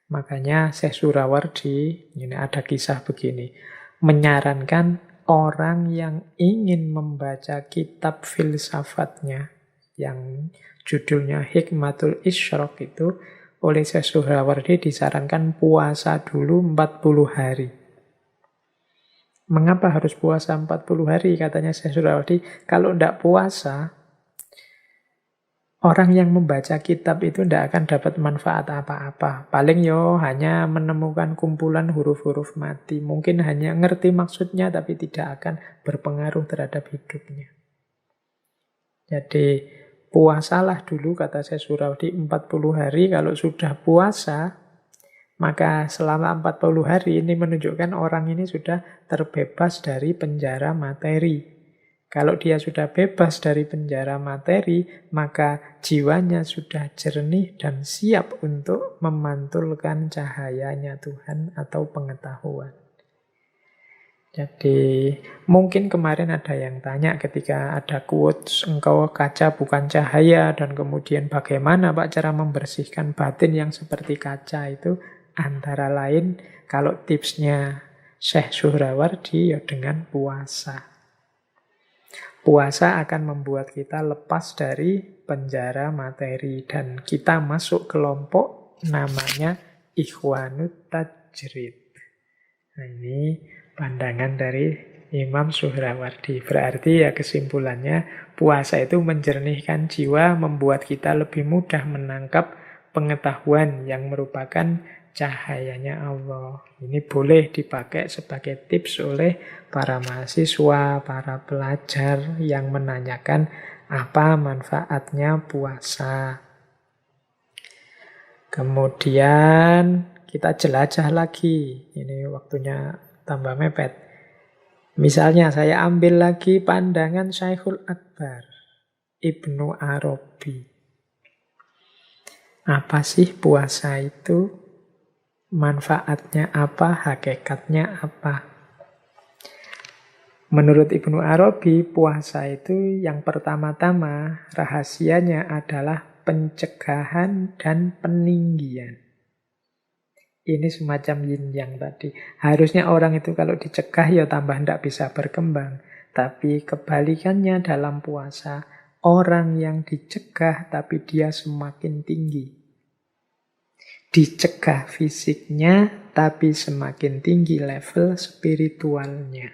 Makanya Syekh Suhrawardi, ini ada kisah begini, menyarankan orang yang ingin membaca kitab filsafatnya, yang judulnya Hikmatul Isyraq itu, oleh Syekh Suhrawardi disarankan puasa dulu 40 hari. Mengapa harus puasa 40 hari? Katanya Syekh Suhrawardi, kalau tidak puasa, orang yang membaca kitab itu tidak akan dapat manfaat apa-apa. Paling hanya menemukan kumpulan huruf-huruf mati. Mungkin hanya ngerti maksudnya, tapi tidak akan berpengaruh terhadap hidupnya. Jadi puasalah dulu, kata Syekh Suhrawardi, 40 hari. Kalau sudah puasa, maka selama 40 hari ini menunjukkan orang ini sudah terbebas dari penjara materi. Kalau dia sudah bebas dari penjara materi, maka jiwanya sudah jernih dan siap untuk memantulkan cahayanya Tuhan atau pengetahuan. Jadi mungkin kemarin ada yang tanya ketika ada quotes, engkau kaca bukan cahaya, dan kemudian bagaimana Pak cara membersihkan batin yang seperti kaca itu, antara lain kalau tipsnya Syekh Suhrawardi ya dengan puasa. Puasa akan membuat kita lepas dari penjara materi, dan kita masuk kelompok namanya Ikhwanut Tajrid. Nah, ini pandangan dari Imam Suhrawardi. Berarti ya kesimpulannya, puasa itu menjernihkan jiwa, membuat kita lebih mudah menangkap pengetahuan yang merupakan cahayanya Allah. Ini boleh dipakai sebagai tips oleh para mahasiswa, para pelajar yang menanyakan apa manfaatnya puasa. Kemudian kita jelajah lagi. Ini waktunya tambah mepet. Misalnya saya ambil lagi pandangan Syekhul Akbar, Ibnu Arabi. Apa sih puasa itu? Manfaatnya apa? Hakikatnya apa? Menurut Ibnu Arabi, puasa itu yang pertama-tama rahasianya adalah pencegahan dan peninggian. Ini semacam yin yang tadi. Harusnya orang itu kalau dicegah ya tambah tidak bisa berkembang. Tapi kebalikannya dalam puasa, orang yang dicegah tapi dia semakin tinggi. Dicegah fisiknya tapi semakin tinggi level spiritualnya.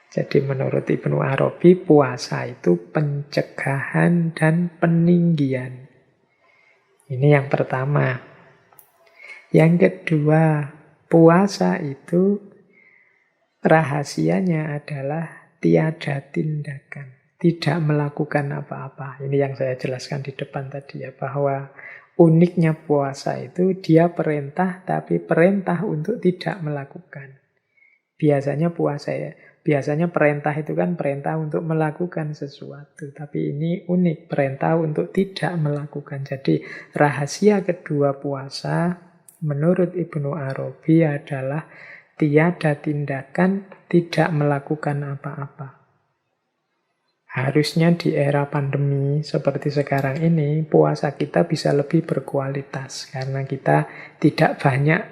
Jadi menurut Ibnu Arabi, puasa itu pencegahan dan peninggian. Ini yang pertama. Yang kedua, puasa itu rahasianya adalah tiada tindakan, tidak melakukan apa-apa. Ini yang saya jelaskan di depan tadi ya, bahwa Uniknya puasa itu dia perintah, tapi perintah untuk tidak melakukan. Biasanya biasanya perintah itu kan perintah untuk melakukan sesuatu. Tapi ini unik, perintah untuk tidak melakukan. Jadi rahasia kedua puasa menurut Ibnu Arabi adalah tiada tindakan tidak melakukan apa-apa. Harusnya di era pandemi seperti sekarang ini, puasa kita bisa lebih berkualitas. Karena kita tidak banyak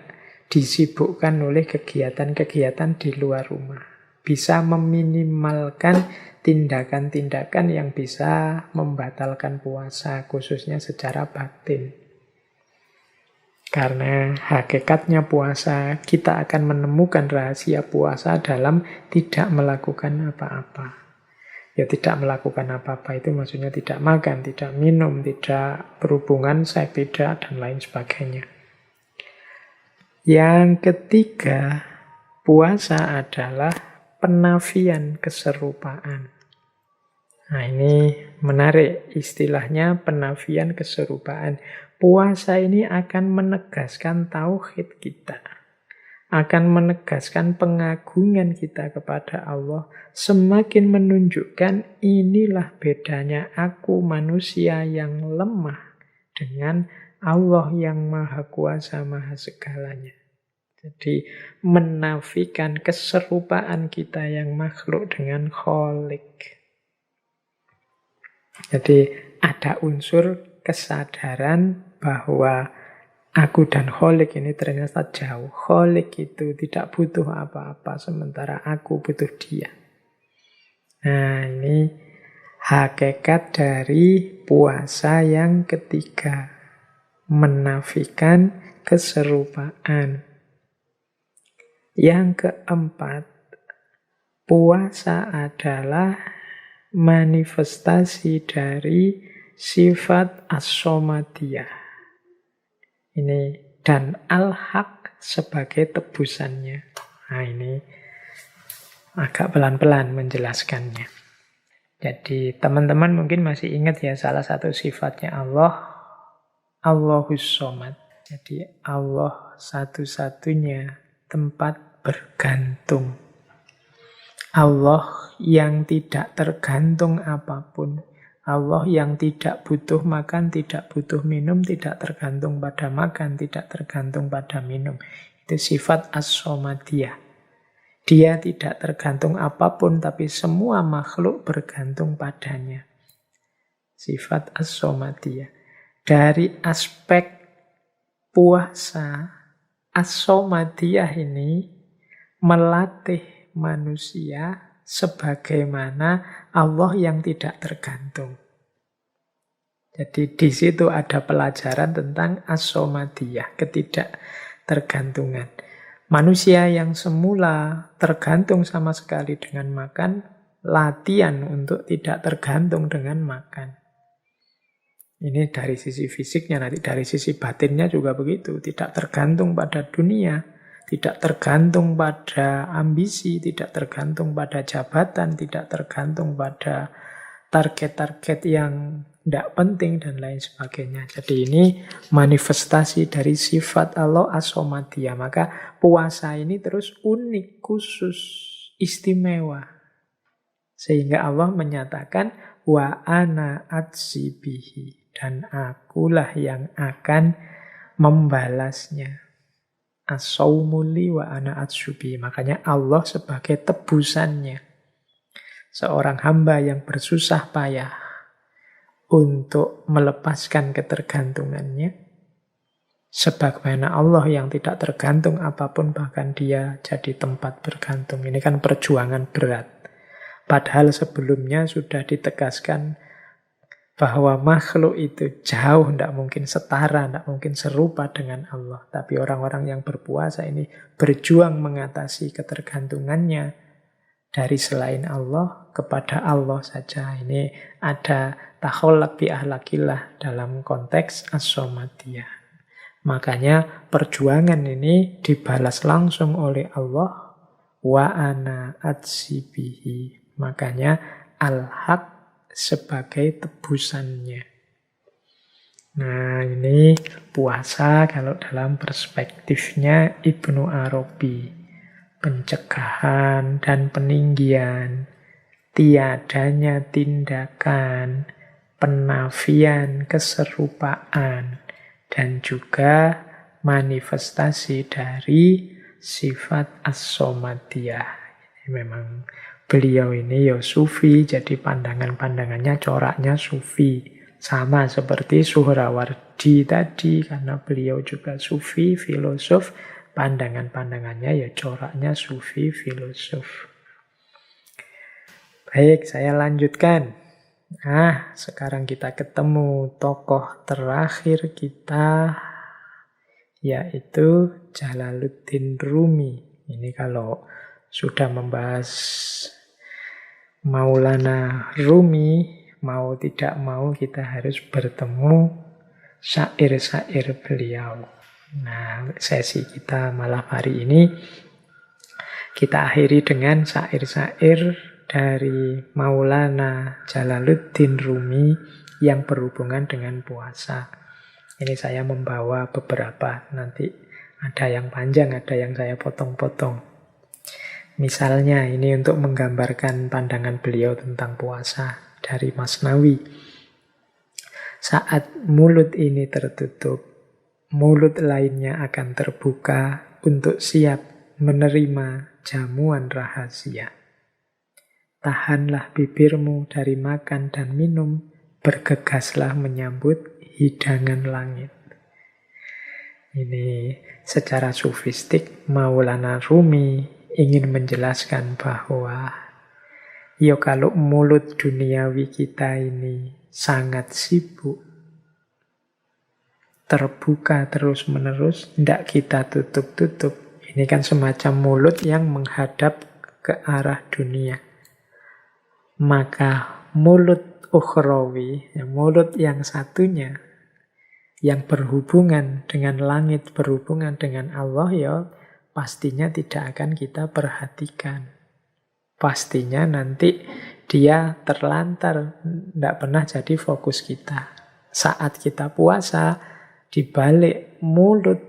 disibukkan oleh kegiatan-kegiatan di luar rumah. Bisa meminimalkan tindakan-tindakan yang bisa membatalkan puasa, khususnya secara batin. Karena hakikatnya puasa, kita akan menemukan rahasia puasa dalam tidak melakukan apa-apa. Ya tidak melakukan apa-apa itu maksudnya tidak makan, tidak minum, tidak berhubungan seks, tidak, dan lain sebagainya. Yang ketiga, puasa adalah penafian keserupaan. Nah ini menarik istilahnya penafian keserupaan. Puasa ini akan menegaskan tauhid kita. Akan menegaskan pengagungan kita kepada Allah, semakin menunjukkan inilah bedanya aku manusia yang lemah dengan Allah yang maha kuasa, maha segalanya. Jadi menafikan keserupaan kita yang makhluk dengan Khalik. Jadi ada unsur kesadaran bahwa aku dan Khalik ini ternyata jauh. Khalik itu tidak butuh apa-apa, sementara aku butuh dia. Nah, ini hakikat dari puasa yang ketiga. Menafikan keserupaan. Yang keempat, puasa adalah manifestasi dari sifat as-somadiyah. Ini dan al-haq sebagai tebusannya. Nah ini agak pelan-pelan menjelaskannya. Jadi teman-teman mungkin masih ingat ya salah satu sifatnya Allah, Allahus Somad. Jadi Allah satu-satunya tempat bergantung. Allah yang tidak tergantung apapun. Allah yang tidak butuh makan, tidak butuh minum, tidak tergantung pada makan, tidak tergantung pada minum. Itu sifat as-somadiyah. Dia tidak tergantung apapun, tapi semua makhluk bergantung padanya. Sifat as-somadiyah. Dari aspek puasa, as-somadiyah ini melatih manusia sebagaimana Allah yang tidak tergantung. Jadi di situ ada pelajaran tentang as-somadiyah, ketidaktergantungan. Manusia yang semula tergantung sama sekali dengan makan, latihan untuk tidak tergantung dengan makan. Ini dari sisi fisiknya, nanti dari sisi batinnya juga begitu. Tidak tergantung pada dunia, tidak tergantung pada ambisi, tidak tergantung pada jabatan, tidak tergantung pada target-target yang tidak penting, dan lain sebagainya. Jadi ini manifestasi dari sifat Allah as-somadiyah. Maka puasa ini terus unik, khusus, istimewa. Sehingga Allah menyatakan, wa ana atsibihi. Dan akulah yang akan membalasnya. As-sawmuli wa ana atsubi. Makanya Allah sebagai tebusannya. Seorang hamba yang bersusah payah untuk melepaskan ketergantungannya. Sebagaimana Allah yang tidak tergantung apapun, bahkan dia jadi tempat bergantung. Ini kan perjuangan berat. Padahal sebelumnya sudah ditegaskan bahwa makhluk itu jauh, tidak mungkin setara, tidak mungkin serupa dengan Allah. Tapi orang-orang yang berpuasa ini berjuang mengatasi ketergantungannya dari selain Allah kepada Allah saja. Ini ada takhallaq bi ahlakillah dalam konteks as-somadiyah. Makanya perjuangan ini dibalas langsung oleh Allah, wa ana atsibihi. Makanya al-haq sebagai tebusannya. Nah, ini puasa kalau dalam perspektifnya Ibnu Arabi. Pencegahan dan peninggian, tiadanya tindakan, penafian keserupaan, dan juga manifestasi dari sifat as-somadiyah. Memang beliau ini ya sufi, jadi pandangan-pandangannya coraknya sufi. Sama seperti Suhrawardi tadi, karena beliau juga sufi, filosof, pandangan-pandangannya ya coraknya sufi, filosof. Baik, saya lanjutkan. Nah, sekarang kita ketemu tokoh terakhir kita, yaitu Jalaluddin Rumi. Ini kalau sudah membahas Maulana Rumi, mau tidak mau kita harus bertemu syair-syair beliau. Nah, sesi kita malam hari ini kita akhiri dengan syair-syair dari Maulana Jalaluddin Rumi yang berhubungan dengan puasa. Ini saya membawa beberapa, nanti ada yang panjang, ada yang saya potong-potong. Misalnya ini untuk menggambarkan pandangan beliau tentang puasa dari Masnawi. Saat mulut ini tertutup, mulut lainnya akan terbuka untuk siap menerima jamuan rahasia. Tahanlah bibirmu dari makan dan minum, bergegaslah menyambut hidangan langit. Ini secara sufistik Maulana Rumi ingin menjelaskan bahwa ya kalau mulut duniawi kita ini sangat sibuk, terbuka terus-menerus, tidak kita tutup-tutup. Ini kan semacam mulut yang menghadap ke arah dunia. Maka mulut ukhrawi, mulut yang satunya, yang berhubungan dengan langit, berhubungan dengan Allah, ya pastinya tidak akan kita perhatikan. Pastinya nanti dia terlantar, tidak pernah jadi fokus kita. Saat kita puasa, di balik mulut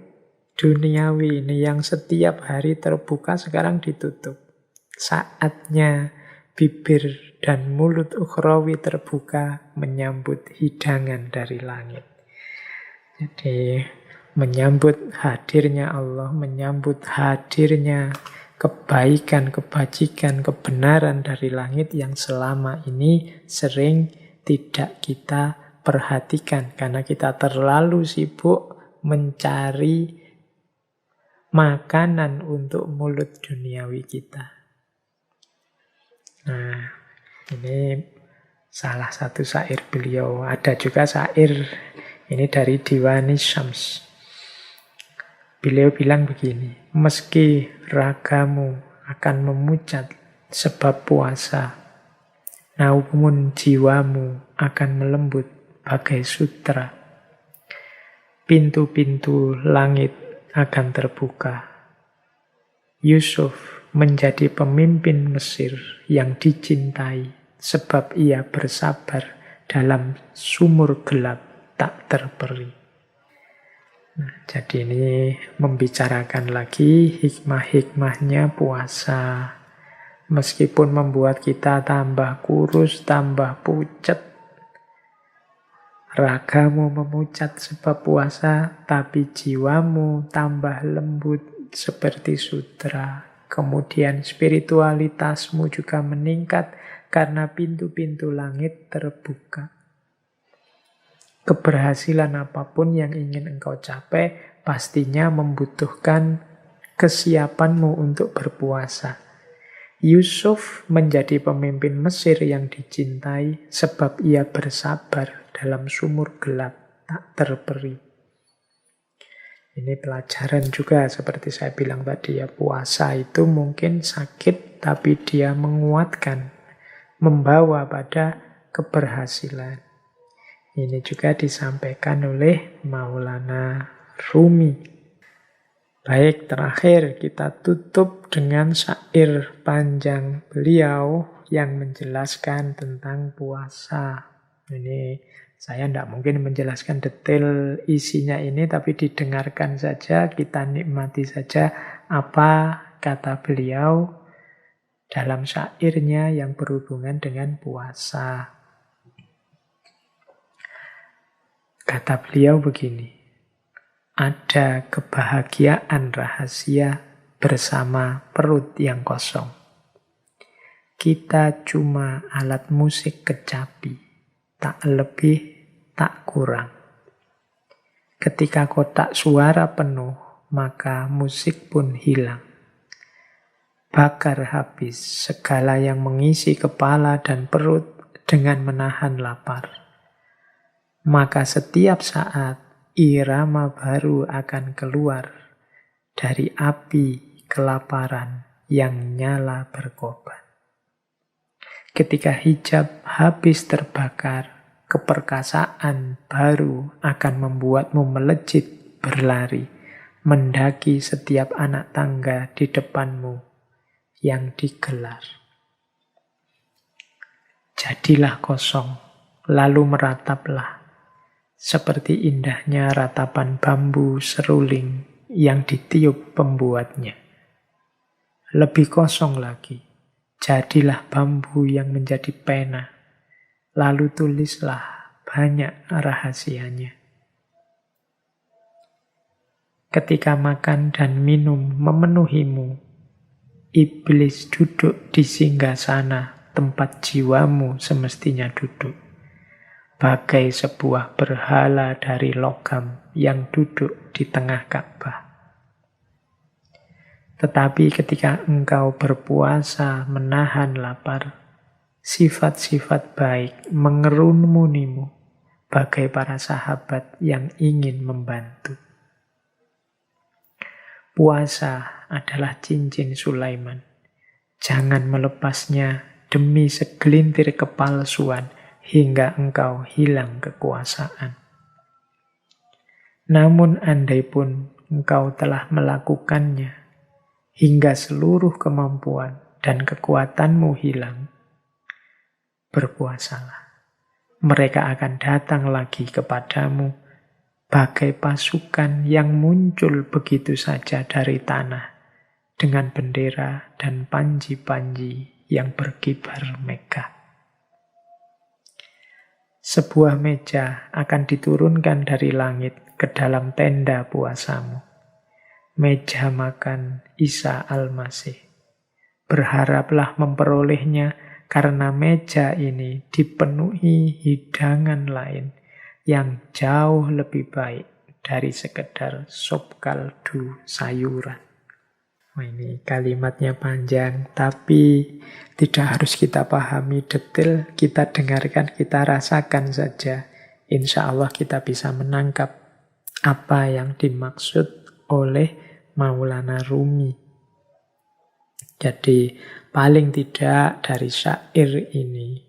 duniawi ini yang setiap hari terbuka, sekarang ditutup. Saatnya bibir dan mulut ukhrawi terbuka menyambut hidangan dari langit. Jadi menyambut hadirnya Allah, menyambut hadirnya kebaikan, kebajikan, kebenaran dari langit yang selama ini sering tidak kita perhatikan karena kita terlalu sibuk mencari makanan untuk mulut duniawi kita. Nah, ini salah satu syair beliau. Ada juga syair ini dari Diwani Syams. Beliau bilang begini, meski ragamu akan memucat sebab puasa, namun jiwamu akan melembut bagai sutra. Pintu-pintu langit akan terbuka. Yusuf menjadi pemimpin Mesir yang dicintai sebab ia bersabar dalam sumur gelap tak terperi. Nah, jadi ini membicarakan lagi hikmah-hikmahnya puasa. Meskipun membuat kita tambah kurus, tambah pucat, ragamu memucat sebab puasa, tapi jiwamu tambah lembut seperti sutra. Kemudian spiritualitasmu juga meningkat karena pintu-pintu langit terbuka. Keberhasilan apapun yang ingin engkau capai pastinya membutuhkan kesiapanmu untuk berpuasa. Yusuf menjadi pemimpin Mesir yang dicintai sebab ia bersabar dalam sumur gelap tak terperi. Ini pelajaran juga seperti saya bilang tadi ya, puasa itu mungkin sakit tapi dia menguatkan, membawa pada keberhasilan. Ini juga disampaikan oleh Maulana Rumi. Baik, terakhir kita tutup dengan syair panjang beliau yang menjelaskan tentang puasa. Ini Saya tidak mungkin menjelaskan detail isinya ini, tapi didengarkan saja, kita nikmati saja apa kata beliau dalam syairnya yang berhubungan dengan puasa. Kata beliau begini, ada kebahagiaan rahasia bersama perut yang kosong. Kita cuma alat musik kecapi, tak lebih, tak kurang. Ketika kotak suara penuh, maka musik pun hilang. Bakar habis segala yang mengisi kepala dan perut dengan menahan lapar. Maka setiap saat irama baru akan keluar dari api kelaparan yang nyala berkobar. Ketika hijab habis terbakar, keperkasaan baru akan membuatmu melejit berlari, mendaki setiap anak tangga di depanmu yang digelar. Jadilah kosong, lalu merataplah, seperti indahnya ratapan bambu seruling yang ditiup pembuatnya. Lebih kosong lagi, jadilah bambu yang menjadi pena, lalu tulislah banyak rahasianya. Ketika makan dan minum memenuhimu, iblis duduk di singgasana tempat jiwamu semestinya duduk, bagai sebuah berhala dari logam yang duduk di tengah Ka'bah. Tetapi ketika engkau berpuasa menahan lapar, sifat-sifat baik mengerumunimu bagai para sahabat yang ingin membantu. Puasa adalah cincin Sulaiman. Jangan melepasnya demi segelintir kepalsuan hingga engkau hilang kekuasaan. Namun andai pun engkau telah melakukannya hingga seluruh kemampuan dan kekuatanmu hilang, berpuasalah. Mereka akan datang lagi kepadamu bagai pasukan yang muncul begitu saja dari tanah dengan bendera dan panji-panji yang berkibar megah. Sebuah meja akan diturunkan dari langit ke dalam tenda puasamu. Meja makan Isa Al-Masih. Berharaplah memperolehnya karena meja ini dipenuhi hidangan lain yang jauh lebih baik dari sekedar sop kaldu sayuran. Wah, ini kalimatnya panjang, tapi tidak harus kita pahami detail, kita dengarkan, kita rasakan saja. Insya Allah kita bisa menangkap apa yang dimaksud oleh Maulana Rumi. Jadi paling tidak dari syair ini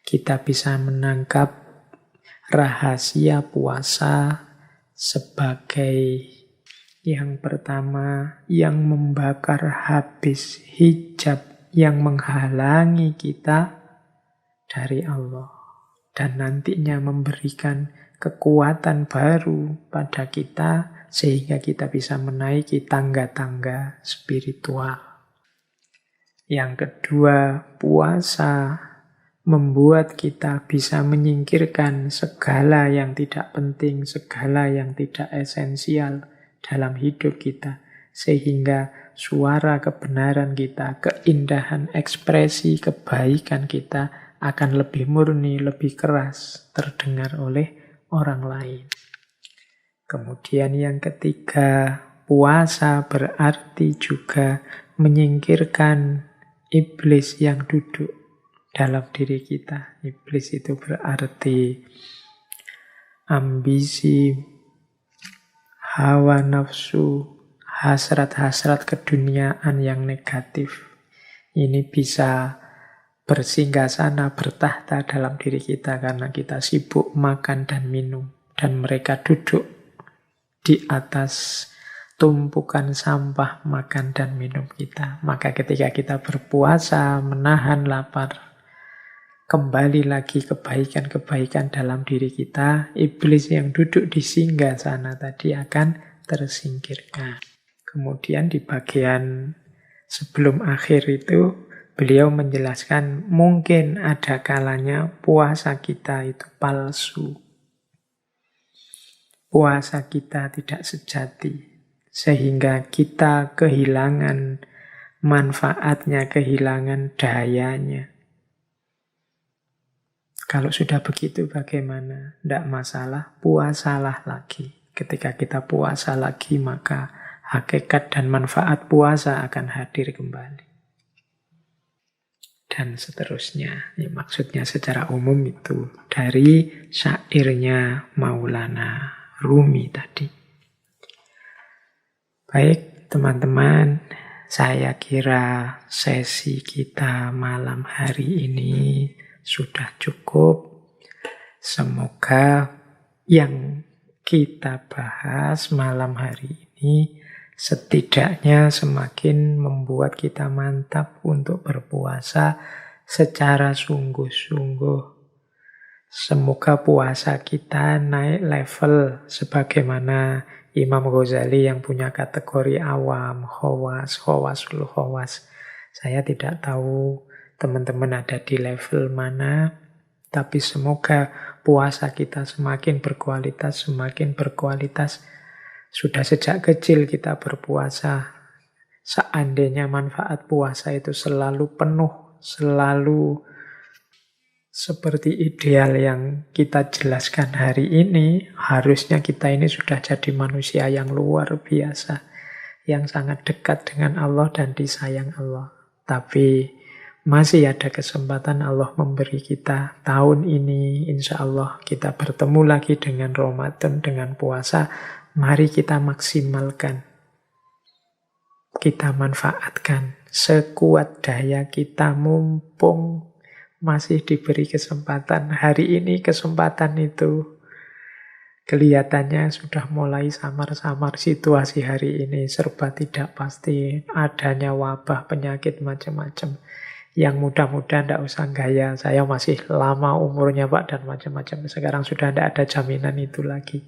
kita bisa menangkap rahasia puasa sebagai yang pertama, yang membakar habis hijab yang menghalangi kita dari Allah. Dan nantinya memberikan kekuatan baru pada kita sehingga kita bisa menaiki tangga-tangga spiritual. Yang kedua, puasa membuat kita bisa menyingkirkan segala yang tidak penting, segala yang tidak esensial dalam hidup kita, sehingga suara kebenaran kita, keindahan ekspresi kebaikan kita akan lebih murni, lebih keras terdengar oleh orang lain. Kemudian yang ketiga, puasa berarti juga menyingkirkan iblis yang duduk dalam diri kita. Iblis itu berarti ambisi, hawa nafsu, hasrat-hasrat keduniaan yang negatif. Ini bisa bersinggasana, bertahta dalam diri kita karena kita sibuk makan dan minum. Dan mereka duduk di atas tumpukan sampah makan dan minum kita. Maka ketika kita berpuasa, menahan lapar, kembali lagi kebaikan-kebaikan dalam diri kita, iblis yang duduk di singgasana tadi akan tersingkirkan. Kemudian di bagian sebelum akhir itu, beliau menjelaskan mungkin ada kalanya puasa kita itu palsu. Puasa kita tidak sejati, sehingga kita kehilangan manfaatnya, kehilangan dayanya. Kalau sudah begitu bagaimana? Tidak masalah, puasalah lagi. Ketika kita puasa lagi, maka hakikat dan manfaat puasa akan hadir kembali. Dan seterusnya. Ya, maksudnya secara umum itu dari syairnya Maulana Rumi tadi. Baik, teman-teman, saya kira sesi kita malam hari ini sudah cukup. Semoga yang kita bahas malam hari ini setidaknya semakin membuat kita mantap untuk berpuasa secara sungguh-sungguh. Semoga puasa kita naik level sebagaimana Imam Ghazali yang punya kategori awam, khawas, khawasul khawas. Saya tidak tahu teman-teman ada di level mana, tapi semoga puasa kita semakin berkualitas, semakin berkualitas. Sudah sejak kecil kita berpuasa. Seandainya manfaat puasa itu selalu penuh, selalu seperti ideal yang kita jelaskan hari ini, harusnya kita ini sudah jadi manusia yang luar biasa, yang sangat dekat dengan Allah dan disayang Allah. Tapi masih ada kesempatan Allah memberi kita tahun ini, insya Allah kita bertemu lagi dengan Ramadan, dengan puasa. Mari kita maksimalkan, kita manfaatkan sekuat daya kita, mumpung masih diberi kesempatan. Hari ini kesempatan itu kelihatannya sudah mulai samar-samar. Situasi hari ini serba tidak pasti, adanya wabah, penyakit macam-macam. Yang muda-muda tidak usah gaya, saya masih lama umurnya Pak, dan macam-macam. Sekarang sudah tidak ada jaminan itu lagi.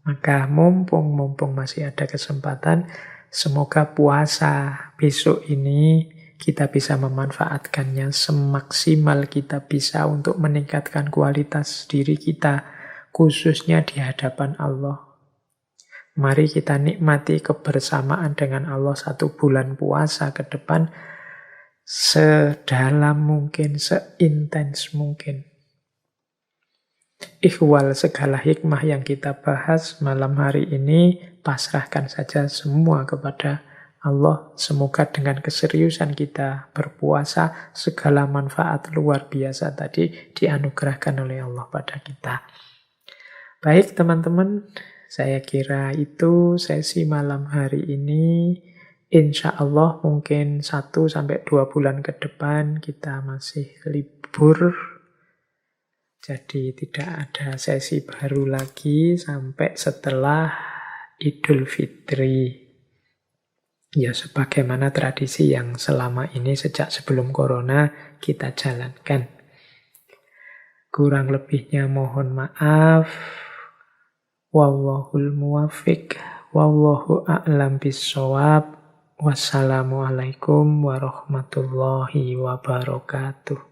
Maka mumpung masih ada kesempatan, semoga puasa besok ini kita bisa memanfaatkannya semaksimal kita bisa untuk meningkatkan kualitas diri kita, khususnya di hadapan Allah. Mari kita nikmati kebersamaan dengan Allah 1 bulan puasa ke depan, sedalam mungkin, seintens mungkin. Ikhwal, segala hikmah yang kita bahas malam hari ini, pasrahkan saja semua kepada Allah. Semoga dengan keseriusan kita berpuasa, segala manfaat luar biasa tadi dianugerahkan oleh Allah pada kita. Baik teman-teman, saya kira itu sesi malam hari ini. Insya Allah mungkin 1-2 bulan ke depan kita masih libur. Jadi tidak ada sesi baru lagi sampai setelah Idul Fitri. Ya, sebagaimana tradisi yang selama ini sejak sebelum corona kita jalankan. Kurang lebihnya mohon maaf. Wallahul muwaffiq. Wallahu a'lam bissawab. Wassalamualaikum warahmatullahi wabarakatuh.